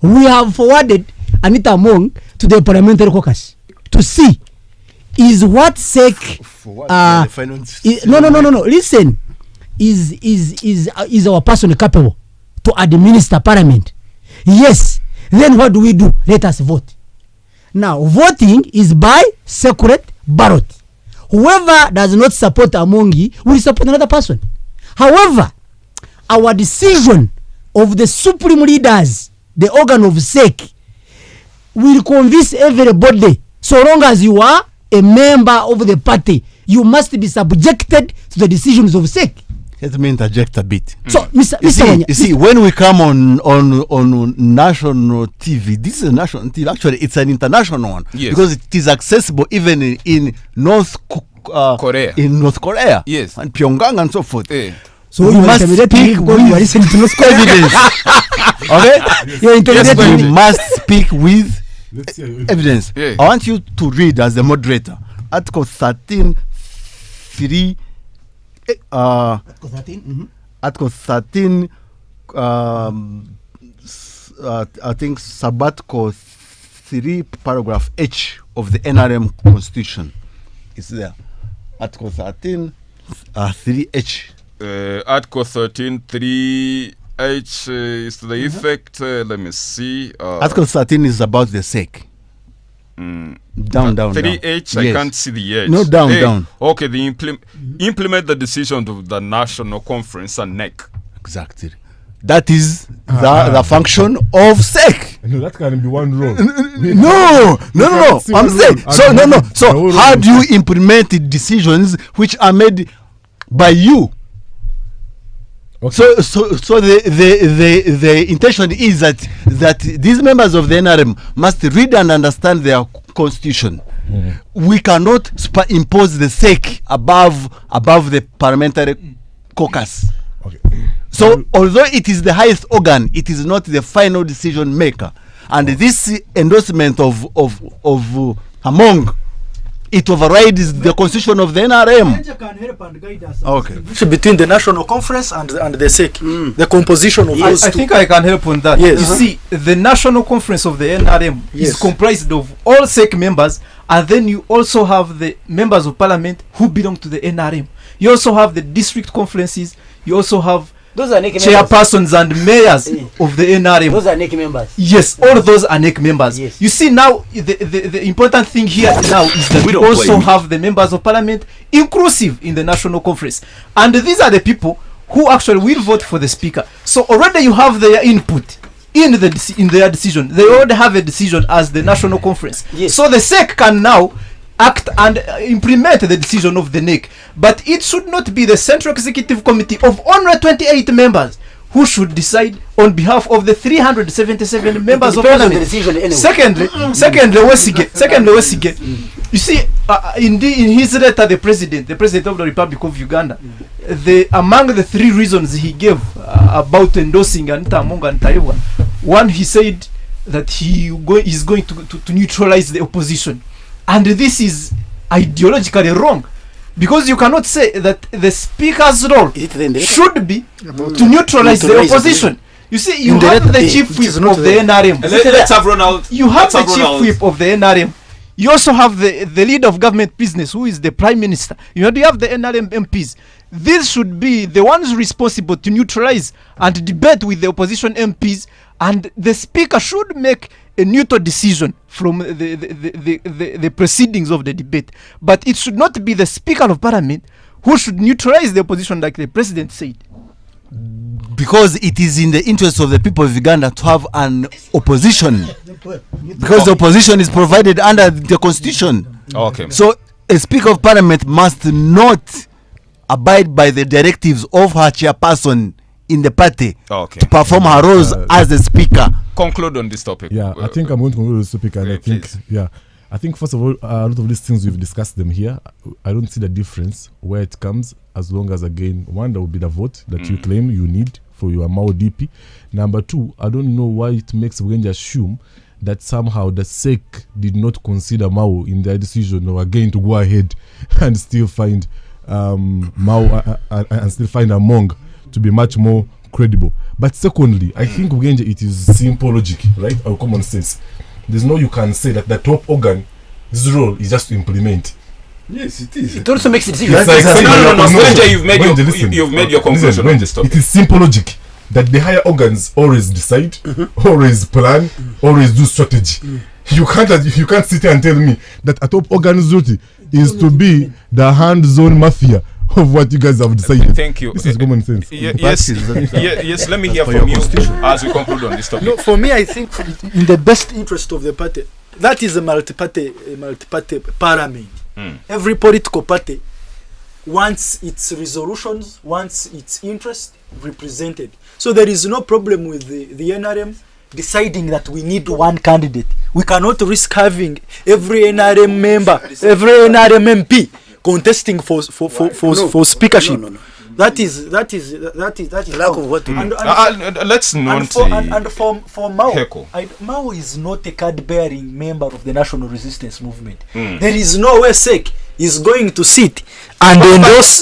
Speaker 14: We have forwarded Anita Among to the Parliamentary Caucus to see is what SEC no. Listen, is our person capable to administer Parliament? Yes. Then what do? Let us vote. Now, voting is by secret ballot. Whoever does not support Amongi will support another person. However, our decision of the supreme leaders, the organ of SEC, will convince everybody. So long as you are a member of the party, you must be subjected to the decisions of SEC.
Speaker 3: Let me interject a bit.
Speaker 14: So,
Speaker 3: you see, when we come on national TV, this is a national TV. Actually, it's an international one, because it is accessible even in North Korea. In North Korea,
Speaker 2: yes,
Speaker 3: and Pyongyang and so forth.
Speaker 14: So you must speak with
Speaker 3: evidence. Okay, you must speak with evidence. I want you to read as the moderator Article 13(3). Article 13, I think Sabbatical 3, paragraph H of the NRM Constitution is there. Article 13, 3H.
Speaker 2: Article 13, 3H is to the effect. Let me see.
Speaker 3: Article 13 is about the SEC. Down.
Speaker 2: 3H, I can't see the H.
Speaker 3: No, down.
Speaker 2: Okay, the implement the decision of the National Conference and NEC.
Speaker 3: Exactly. That is the function of SEC.
Speaker 5: No, that can be one role.
Speaker 3: No. I'm saying So how do you implement the decisions which are made by you? Okay. So the intention is that these members of the NRM must read and understand their constitution. We cannot impose the SEC above the parliamentary caucus.
Speaker 5: Okay.
Speaker 3: So although it is the highest organ, it is not the final decision maker. And this endorsement of Among it overrides the constitution of the NRM.
Speaker 4: Can help and guide us.
Speaker 3: Okay.
Speaker 4: Between the national conference and the SEC, the composition of those
Speaker 6: I
Speaker 4: two.
Speaker 6: think I can help on that.
Speaker 4: Yes.
Speaker 6: You see, the national conference of the NRM is comprised of all SEC members, and then you also have the members of parliament who belong to the NRM. You also have the district conferences. You also have
Speaker 14: Those are NEC
Speaker 6: chairpersons and mayors of the NRM.
Speaker 14: Those are NEC members.
Speaker 6: Yes, all those are NEC members.
Speaker 14: Yes.
Speaker 6: You see now, the important thing here now is that we also have the members of parliament inclusive in the national conference. And these are the people who actually will vote for the speaker. So already you have their input in their decision. They already have a decision as the national conference.
Speaker 14: Yes.
Speaker 6: So the SEC can now act and implement the decision of the NEC. But it should not be the Central Executive Committee of only 28 members who should decide on behalf of the 377 members of parliament. Secondly, Wesige, you see, in his letter, the president of the Republic of Uganda, among the three reasons he gave about endorsing Anita Amonga and Taiwan, one, he said that he is going to neutralize the opposition. And this is ideologically wrong, because you cannot say that the speaker's role should be to neutralize the opposition. You see, you have the chief whip of the NRM.
Speaker 2: Let's have Ronald.
Speaker 6: You have the chief whip of the NRM. You also have the leader of government business, who is the prime minister. You have the NRM MPs. These should be the ones responsible to neutralize and debate with the opposition MPs, and the speaker should make a neutral decision from the proceedings of the debate. But it should not be the speaker of parliament who should neutralize the opposition, like the president said.
Speaker 3: Because it is in the interest of the people of Uganda to have an opposition. Because the opposition is provided under the constitution.
Speaker 2: Okay.
Speaker 3: So a speaker of parliament must not abide by the directives of her chairperson in the party to perform her roles as the speaker.
Speaker 2: Conclude on this topic.
Speaker 5: Yeah, I think I'm going to conclude on this topic, and I think first of all, a lot of these things we've discussed them here. I don't see the difference where it comes, as long as, again, one, there will be the vote that you claim you need for your Mao DP. Number two, I don't know why it makes Ugenja assume that somehow the SEC did not consider Mao in their decision, or again to go ahead and still find Mao and still find Among to be much more credible. But secondly, I think Ugenja, it is simple logic, right, or common sense. There's no you can say that the top organ's role is just to implement.
Speaker 7: Yes, it is.
Speaker 14: It also makes decisions.
Speaker 2: It's like no, you've made your conclusion on this topic.
Speaker 5: It is simple logic that the higher organs always decide, always plan, always do strategy. You can't sit here and tell me that a top organ's duty is to be the hands-on mafia of what you guys have decided.
Speaker 2: Thank you.
Speaker 5: This is common sense.
Speaker 2: Yes, let me hear from you as we conclude on this topic.
Speaker 4: No, for me, I think in the best interest of the party, that is a multi-party parliament. Every political party wants its resolutions, wants its interest represented. So there is no problem with the NRM deciding that we need one candidate. We cannot risk having every NRM member, every NRM MP contesting for speakership. No. That is lack of what.
Speaker 2: Let's not.
Speaker 4: And for Mao, Mao is not a card-bearing member of the National Resistance Movement. There is no way SEC is going to sit and endorse.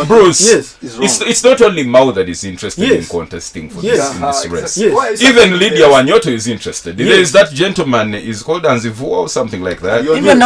Speaker 2: Bruce, it's not only Mao that is interested in contesting for this race. Even Lydia Wanyoto is interested. There is that gentleman is called Anzivu or something like that.
Speaker 4: Even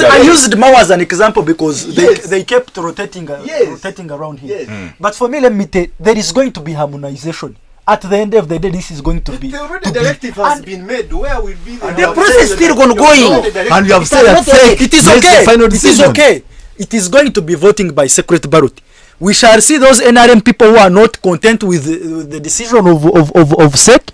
Speaker 4: I used Mao as an example because they kept rotating around him. But for me, let me tell you, there is going to be harmonization. At the end of the day, this is going to be.
Speaker 7: The directive has been made. Where will be
Speaker 14: the process still going?
Speaker 3: And you have said that
Speaker 4: it is okay. It is okay. It is going to be voting by secret ballot. We shall see those NRM people who are not content with the decision of SEC,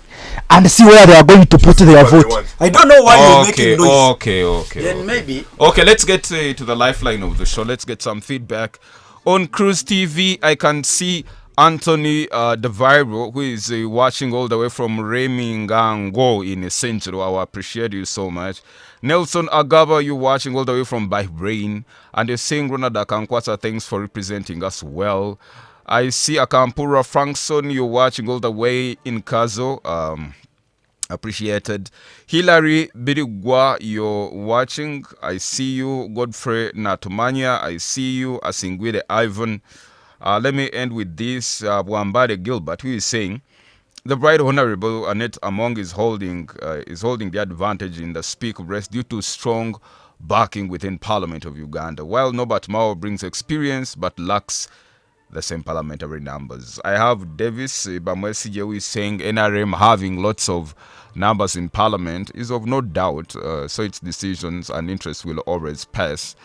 Speaker 4: and see where they are going to put their vote. I don't know why you're making noise.
Speaker 2: Okay.
Speaker 7: Then maybe.
Speaker 2: Okay, let's get to the lifeline of the show. Let's get some feedback on Cruise TV. I can see Anthony Deviro, who is watching all the way from Remingango in Central. I appreciate you so much. Nelson Agaba, you watching all the way from Bahrain. And you're saying Ronald Akankwasa, thanks for representing us well. I see Akampura Frankson, you're watching all the way in Kazo. Appreciated. Hilary Birigwa, you're watching. I see you. Godfrey Natumanya, I see you. Asingwide Ivan. Let me end with this. Wambade Gilbert, who is saying, the Right Honorable Annette Among is holding the advantage in the Speaker race due to strong backing within Parliament of Uganda, while Norbert Mao brings experience but lacks the same parliamentary numbers. I have Davis Bamwesije, who is saying NRM having lots of numbers in Parliament is of no doubt, so its decisions and interests will always pass.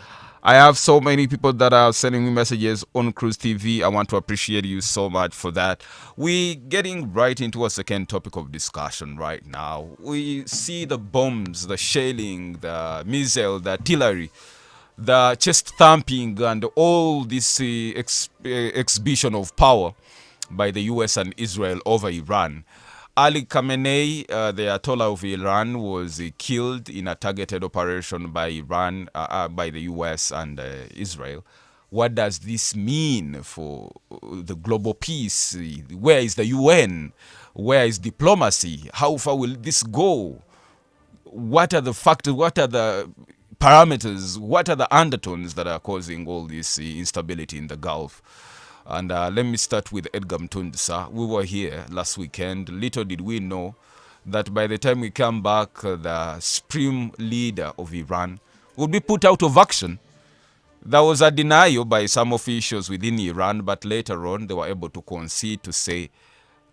Speaker 2: I have so many people that are sending me messages on Cruise TV. I want to appreciate you so much for that. We're getting right into a second topic of discussion right now. We see the bombs, the shelling, the missile, the artillery, the chest thumping, and all this exhibition of power by the US and Israel over Iran. Ali Khamenei, the Ayatollah of Iran, was killed in a targeted operation by Iran, by the US and Israel. What does this mean for the global peace? Where is the UN? Where is diplomacy? How far will this go? What are the factors? What are the parameters? What are the undertones that are causing all this instability in the Gulf? And let me start with Edgar Mtundisa. We were here last weekend. Little did we know that by the time we come back, the supreme leader of Iran would be put out of action. There was a denial by some officials within Iran, but later on they were able to concede to say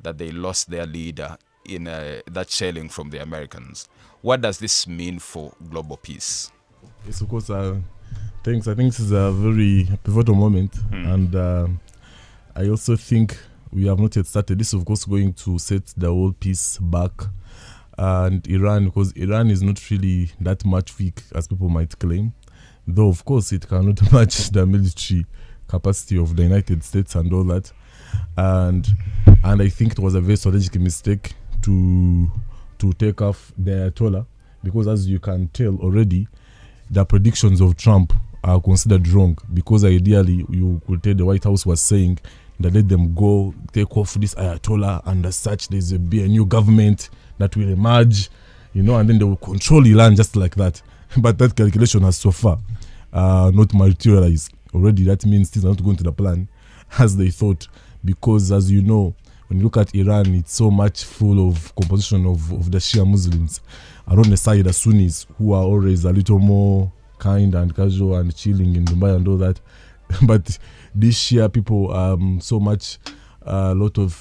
Speaker 2: that they lost their leader in that shelling from the Americans. What does this mean for global peace?
Speaker 5: Yes, of course. Thanks. I think this is a very pivotal moment. And I also think we have not yet started. This is, of course, going to set the whole peace back. And Iran, because Iran is not really that much weak as people might claim. Though, of course, it cannot match the military capacity of the United States and all that. And I think it was a very strategic mistake to take off the Ayatollah, because as you can tell already, the predictions of Trump are considered wrong, because ideally you could tell the White House was saying that let them go, take off this Ayatollah, and as such there's be a new government that will emerge, and then they will control Iran just like that. But that calculation has so far not materialized. Already that means things are not going to the plan as they thought, because as you know, when you look at Iran, it's so much full of composition of the Shia Muslims. Around the side, the Sunnis, who are always a little more kind and casual and chilling in Dubai and all that. But these Shia people, so much, a lot of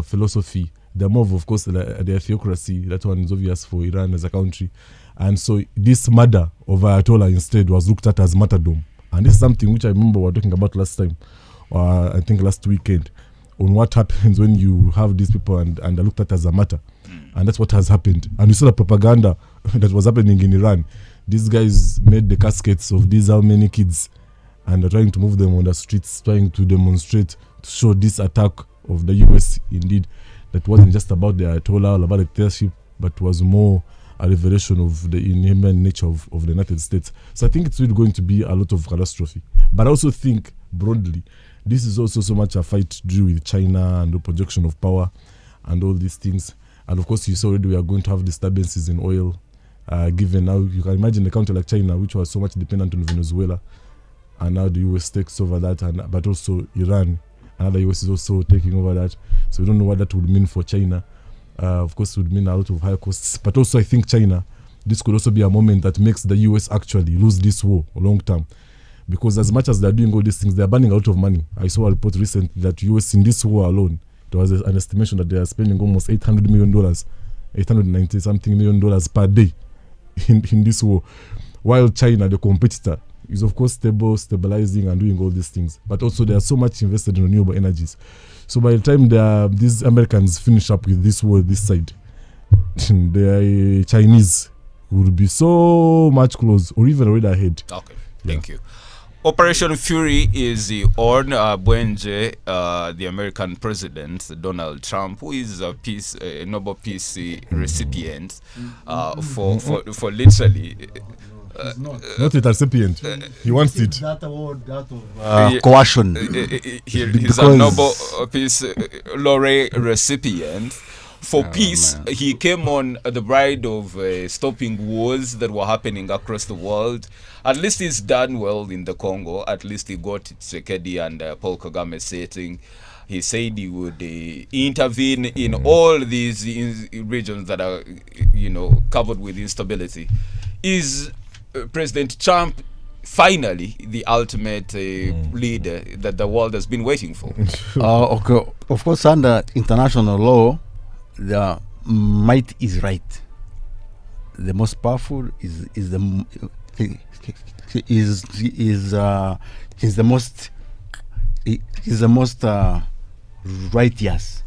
Speaker 5: philosophy. The move, of course, the theocracy, that one is obvious for Iran as a country. And so this murder of Ayatollah instead was looked at as martyrdom. And this is something which I remember we were talking about last time, I think last weekend, on what happens when you have these people and they're looked at as a martyr. And that's what has happened. And you saw the propaganda that was happening in Iran. These guys made the caskets of these how many kids, and they're trying to move them on the streets, trying to demonstrate, to show this attack of the US indeed, that wasn't just about the Ayatollah or about the dictatorship, but was more a revelation of the inhuman nature of the United States. So I think it's really going to be a lot of catastrophe. But I also think, broadly, this is also so much a fight to do with China and the projection of power and all these things. And of course, you saw already we are going to have disturbances in oil, given now, you can imagine a country like China, which was so much dependent on Venezuela, and now the US takes over that, but also Iran, and the US is also taking over that. So we don't know what that would mean for China. Of course, it would mean a lot of higher costs. But also, I think China, this could also be a moment that makes the US actually lose this war long term. Because as much as they're doing all these things, they're burning a lot of money. I saw a report recently that US in this war alone, there was an estimation that they are spending almost $800 million, $890-something million per day in this war. While China, the competitor, is of course stabilizing and doing all these things. But also they are so much invested in renewable energies. So by the time these Americans finish up with this war this side, the Chinese will be so much close or even already ahead.
Speaker 2: Okay, thank you. Operation Fury is on Bwenje, the American president, Donald Trump, who is a Nobel Peace recipient for literally...
Speaker 5: not a recipient. He wants it.
Speaker 3: That award, that of coercion.
Speaker 2: He's a Nobel Peace Laureate recipient for peace. He came on the bride of stopping wars that were happening across the world. At least he's done well in the Congo. At least he got Tshisekedi and Paul Kagame setting. He said he would intervene in all these regions that are, covered with instability. Is President Trump finally the ultimate leader that the world has been waiting for?
Speaker 3: Okay. Of course, under international law, the might is right. The most powerful is the most righteous.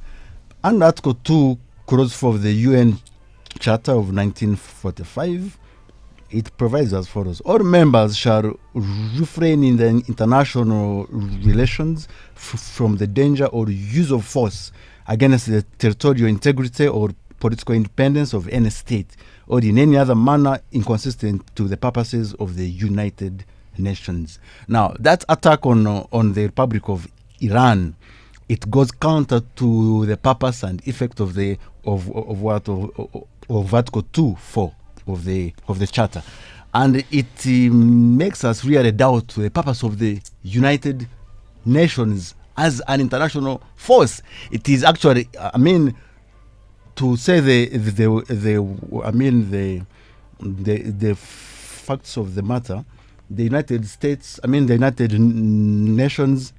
Speaker 3: Under Article 2, Clause 4 of the UN Charter of 1945, it provides as follows: all members shall refrain in the international relations from the danger or use of force against the territorial integrity or political independence of any state, or in any other manner inconsistent to the purposes of the United Nations. Now, that attack on the Republic of Iran, it goes counter to the purpose and effect of Article 2.4 of the Charter, and it makes us really doubt the purpose of the United Nations as an international force. It is actually, to say the facts of the matter, the United Nations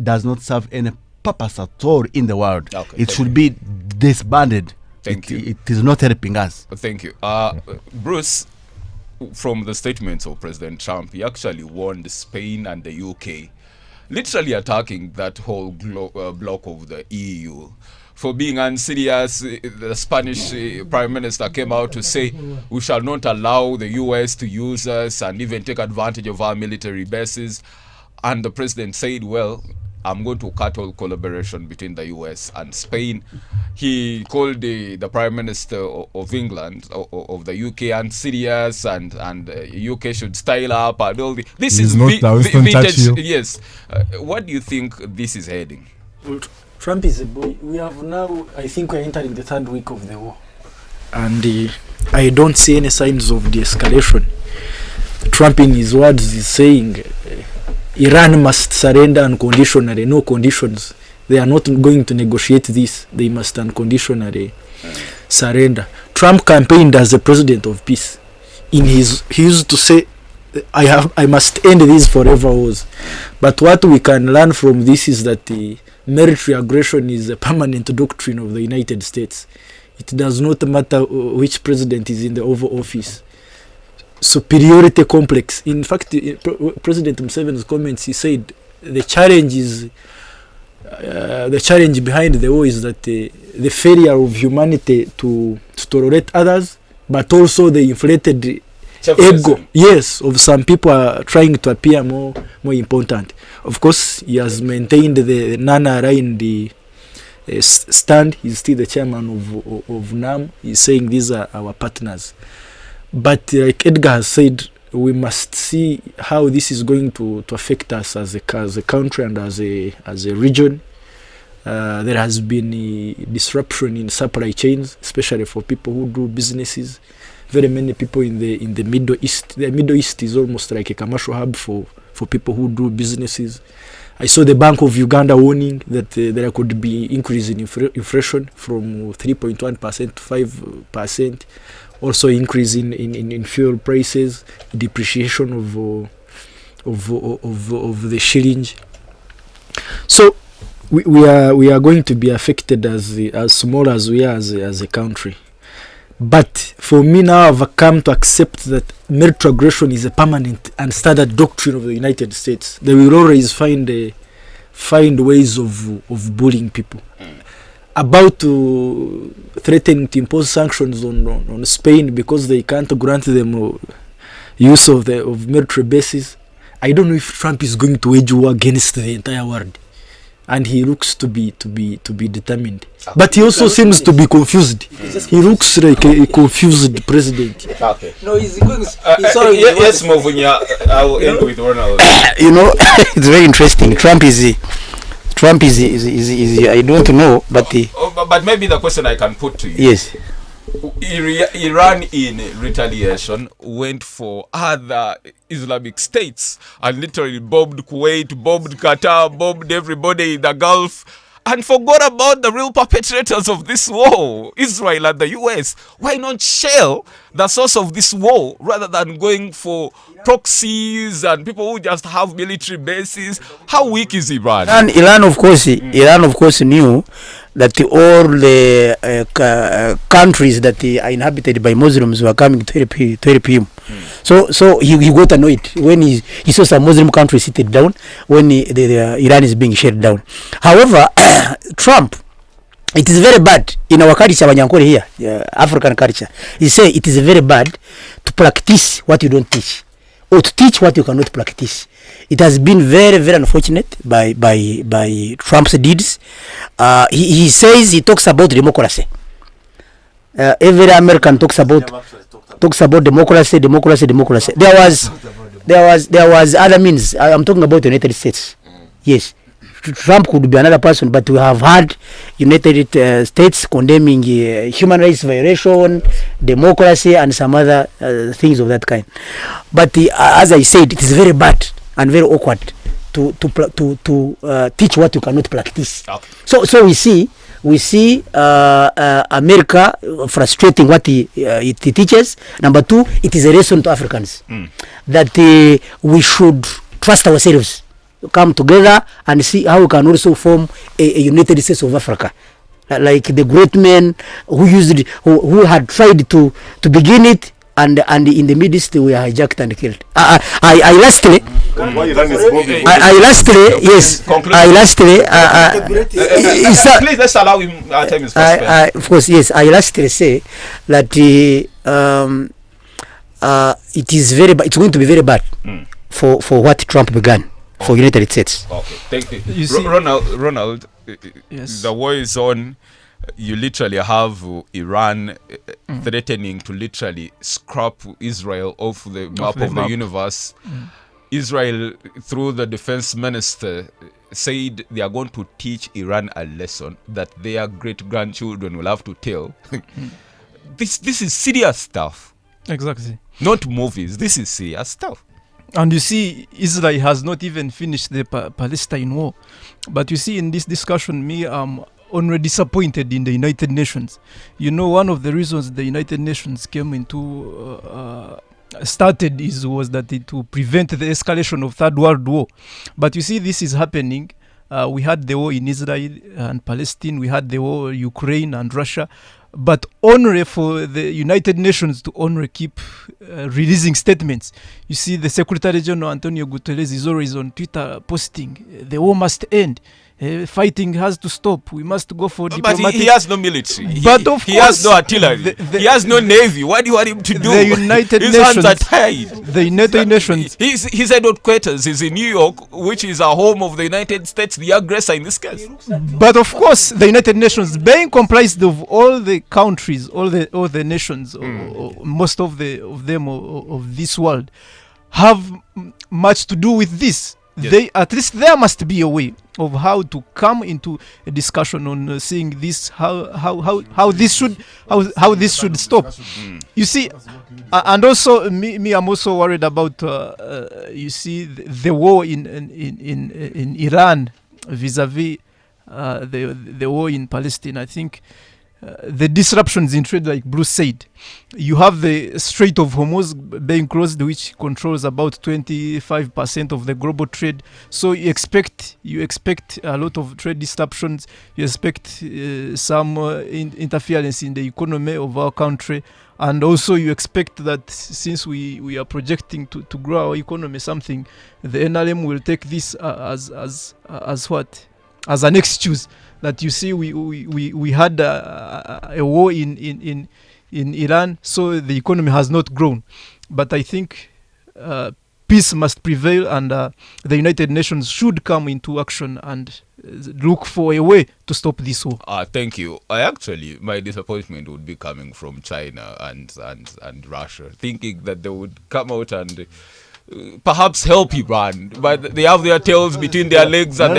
Speaker 3: does not serve any purpose at all in the world.
Speaker 2: Okay,
Speaker 3: it should be disbanded.
Speaker 2: Thank you.
Speaker 3: It is not helping us.
Speaker 2: Thank you. Bruce, from the statements of President Trump, he actually warned Spain and the UK, literally attacking that whole block of the EU for being unserious. The Spanish Prime Minister came out to say we shall not allow the US to use us and even take advantage of our military bases. And the president said, well, I'm going to cut all collaboration between the US and Spain. He called the Prime Minister of England, of the UK, unserious, and UK should style up and all the. This is vintage. Yes. What do you think this is heading?
Speaker 4: Well, Trump is a boy. We have now, I think we're entering the third week of the war. And I don't see any signs of de-escalation. Trump, in his words, is saying Iran must surrender unconditionally, no conditions. They are not going to negotiate this. They must unconditionally surrender. Trump campaigned as the president of peace. He used to say, I must end these forever wars. But what we can learn from this is that the military aggression is a permanent doctrine of the United States. It does not matter which president is in the Oval Office. Superiority complex. In fact, President Museveni's comments, he said the challenge behind the war is that the failure of humanity to tolerate others, but also the inflated ego, yes, of some people are trying to appear more important. Of course, he has maintained the non-aligned stand. He's still the chairman of NAM. He's saying these are our partners. But like Edgar has said, we must see how this is going to affect us as a country and as a region. There has been a disruption in supply chains, especially for people who do businesses. Very many people in the Middle East. The Middle East is almost like a commercial hub for people who do businesses. I saw the Bank of Uganda warning that there could be increase in inflation from 3.1% to 5%. Also increase in fuel prices, depreciation of the shilling. So we are going to be affected as small as we are as a country. But for me now, I've come to accept that military aggression is a permanent and standard doctrine of the United States. They will always find ways of bullying people. About to threaten to impose sanctions on Spain because they can't grant them use of military bases. I don't know if Trump is going to wage war against the entire world, and he looks to be determined. But he also seems to be confused. He looks like a confused president.
Speaker 2: Okay.
Speaker 7: No, he's going.
Speaker 2: Yes, Movunya. I will end with Ronald.
Speaker 7: It's very interesting. Trump is Trump is I don't know, but
Speaker 2: but maybe the question I can put to you.
Speaker 7: Yes.
Speaker 2: Iran, in retaliation, went for other Islamic states and literally bombed Kuwait, bombed Qatar, bombed everybody in the Gulf, and forgot about the real perpetrators of this war, Israel and the US. Why not shell the source of this war rather than going for proxies and people who just have military bases? How weak is Iran?
Speaker 7: And Iran, of course, knew that all the countries that are inhabited by Muslims were coming to help him. So he got annoyed when he saw some Muslim countries seated down when the Iran is being shut down. However, Trump, it is very bad in our culture, Wanyankore here, African culture. He say it is very bad to practice what you don't teach, or to teach what you cannot practice. It has been very, very unfortunate by Trump's deeds. He says he talks about democracy. Every American talks about democracy. There was other means. I'm talking about the United States. Yes, Trump could be another person, but we have had United States condemning human rights violation, democracy, and some other things of that kind. But as I said, it is very bad and very awkward to teach what you cannot practice. Okay. So we see America frustrating what it teaches. Number two, it is a lesson to Africans that we should trust ourselves, come together and see how we can also form a United States of Africa, like the great men who had tried to begin it. And in the Middle East, we are hijacked and killed.
Speaker 2: Please, let's allow him. Time is fast.
Speaker 7: Of course, yes. I lastly say that it is very bad. It's going to be very bad for what Trump began for United States.
Speaker 2: Okay, thank you. Ronald, yes. The war is on. You literally have Iran threatening to literally scrap Israel off the map of the universe. Israel, through the defense minister, said they are going to teach Iran a lesson that their great-grandchildren will have to tell. This is serious stuff.
Speaker 6: Exactly.
Speaker 2: Not movies. This is serious stuff.
Speaker 6: And you see, Israel has not even finished the Palestine war. But you see, in this discussion, I'm already disappointed in the United Nations. You know, one of the reasons the United Nations came into started was that to prevent the escalation of Third World War. But you see, this is happening. We had the war in Israel and Palestine. We had the war in Ukraine and Russia. But only for the United Nations to only keep releasing statements. You see, the Secretary General Antonio Guterres is always on Twitter posting, the war must end. Fighting has to stop. We must go for diplomatic.
Speaker 2: But he has no military.
Speaker 6: But of
Speaker 2: he has no artillery. He has no navy. What do you want him to do?
Speaker 6: The United
Speaker 2: His
Speaker 6: Nations.
Speaker 2: hands are tied.
Speaker 6: The United Nations.
Speaker 2: His headquarters is in New York, which is a home of the United States, the aggressor in this case.
Speaker 6: But of course, the United Nations, being comprised of all the countries, all the nations, or most of them of this world, have much to do with this. Yes. At least there must be a way of how to come into a discussion on seeing this, how this should stop. You see, and also I'm also worried about you see the war in Iran vis-a-vis the war in Palestine. I think the disruptions in trade, like Bruce said, you have the Strait of Hormuz being closed, which controls about 25% of the global trade. So you expect a lot of trade disruptions. You expect some interference in the economy of our country, and also you expect that since we are projecting to grow our economy, something the NRM will take this as what? As an excuse that you see we had a war in Iran, so the economy has not grown. But I think peace must prevail, and the United Nations should come into action and look for a way to stop this war.
Speaker 2: Thank you. My disappointment would be coming from China and Russia, thinking that they would come out and perhaps help Iran, but they have their tails between their legs and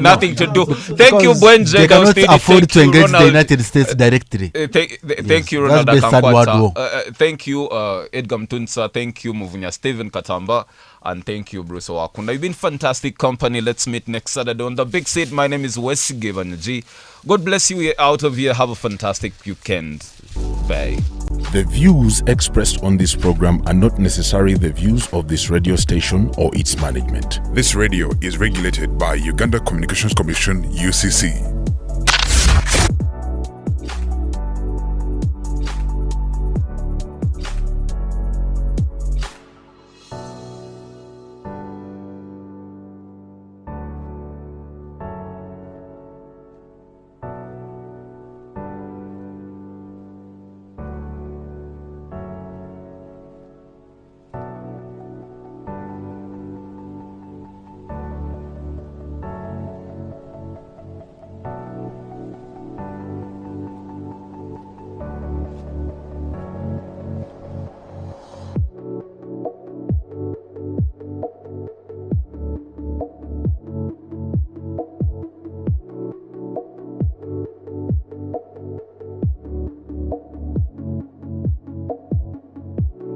Speaker 2: nothing to do. Thank you,
Speaker 3: Because they
Speaker 2: Bwenje.
Speaker 3: cannot afford to engage the United States directly.
Speaker 2: Thank you,
Speaker 3: That's
Speaker 2: Ronald
Speaker 3: the third world war.
Speaker 2: Akamkwata. Thank you, Edgar Mtunsa. Thank you, Muvunya Stephen Katamba. And thank you, Bruce Owakunda. You've been fantastic company. Let's meet next Saturday on The Big Seat. My name is Wesley Gevanyaji. God bless you. We're out of here. Have a fantastic weekend. Bye.
Speaker 1: The views expressed on this program are not necessarily the views of this radio station or its management.
Speaker 15: This radio is regulated by Uganda Communications Commission, UCC.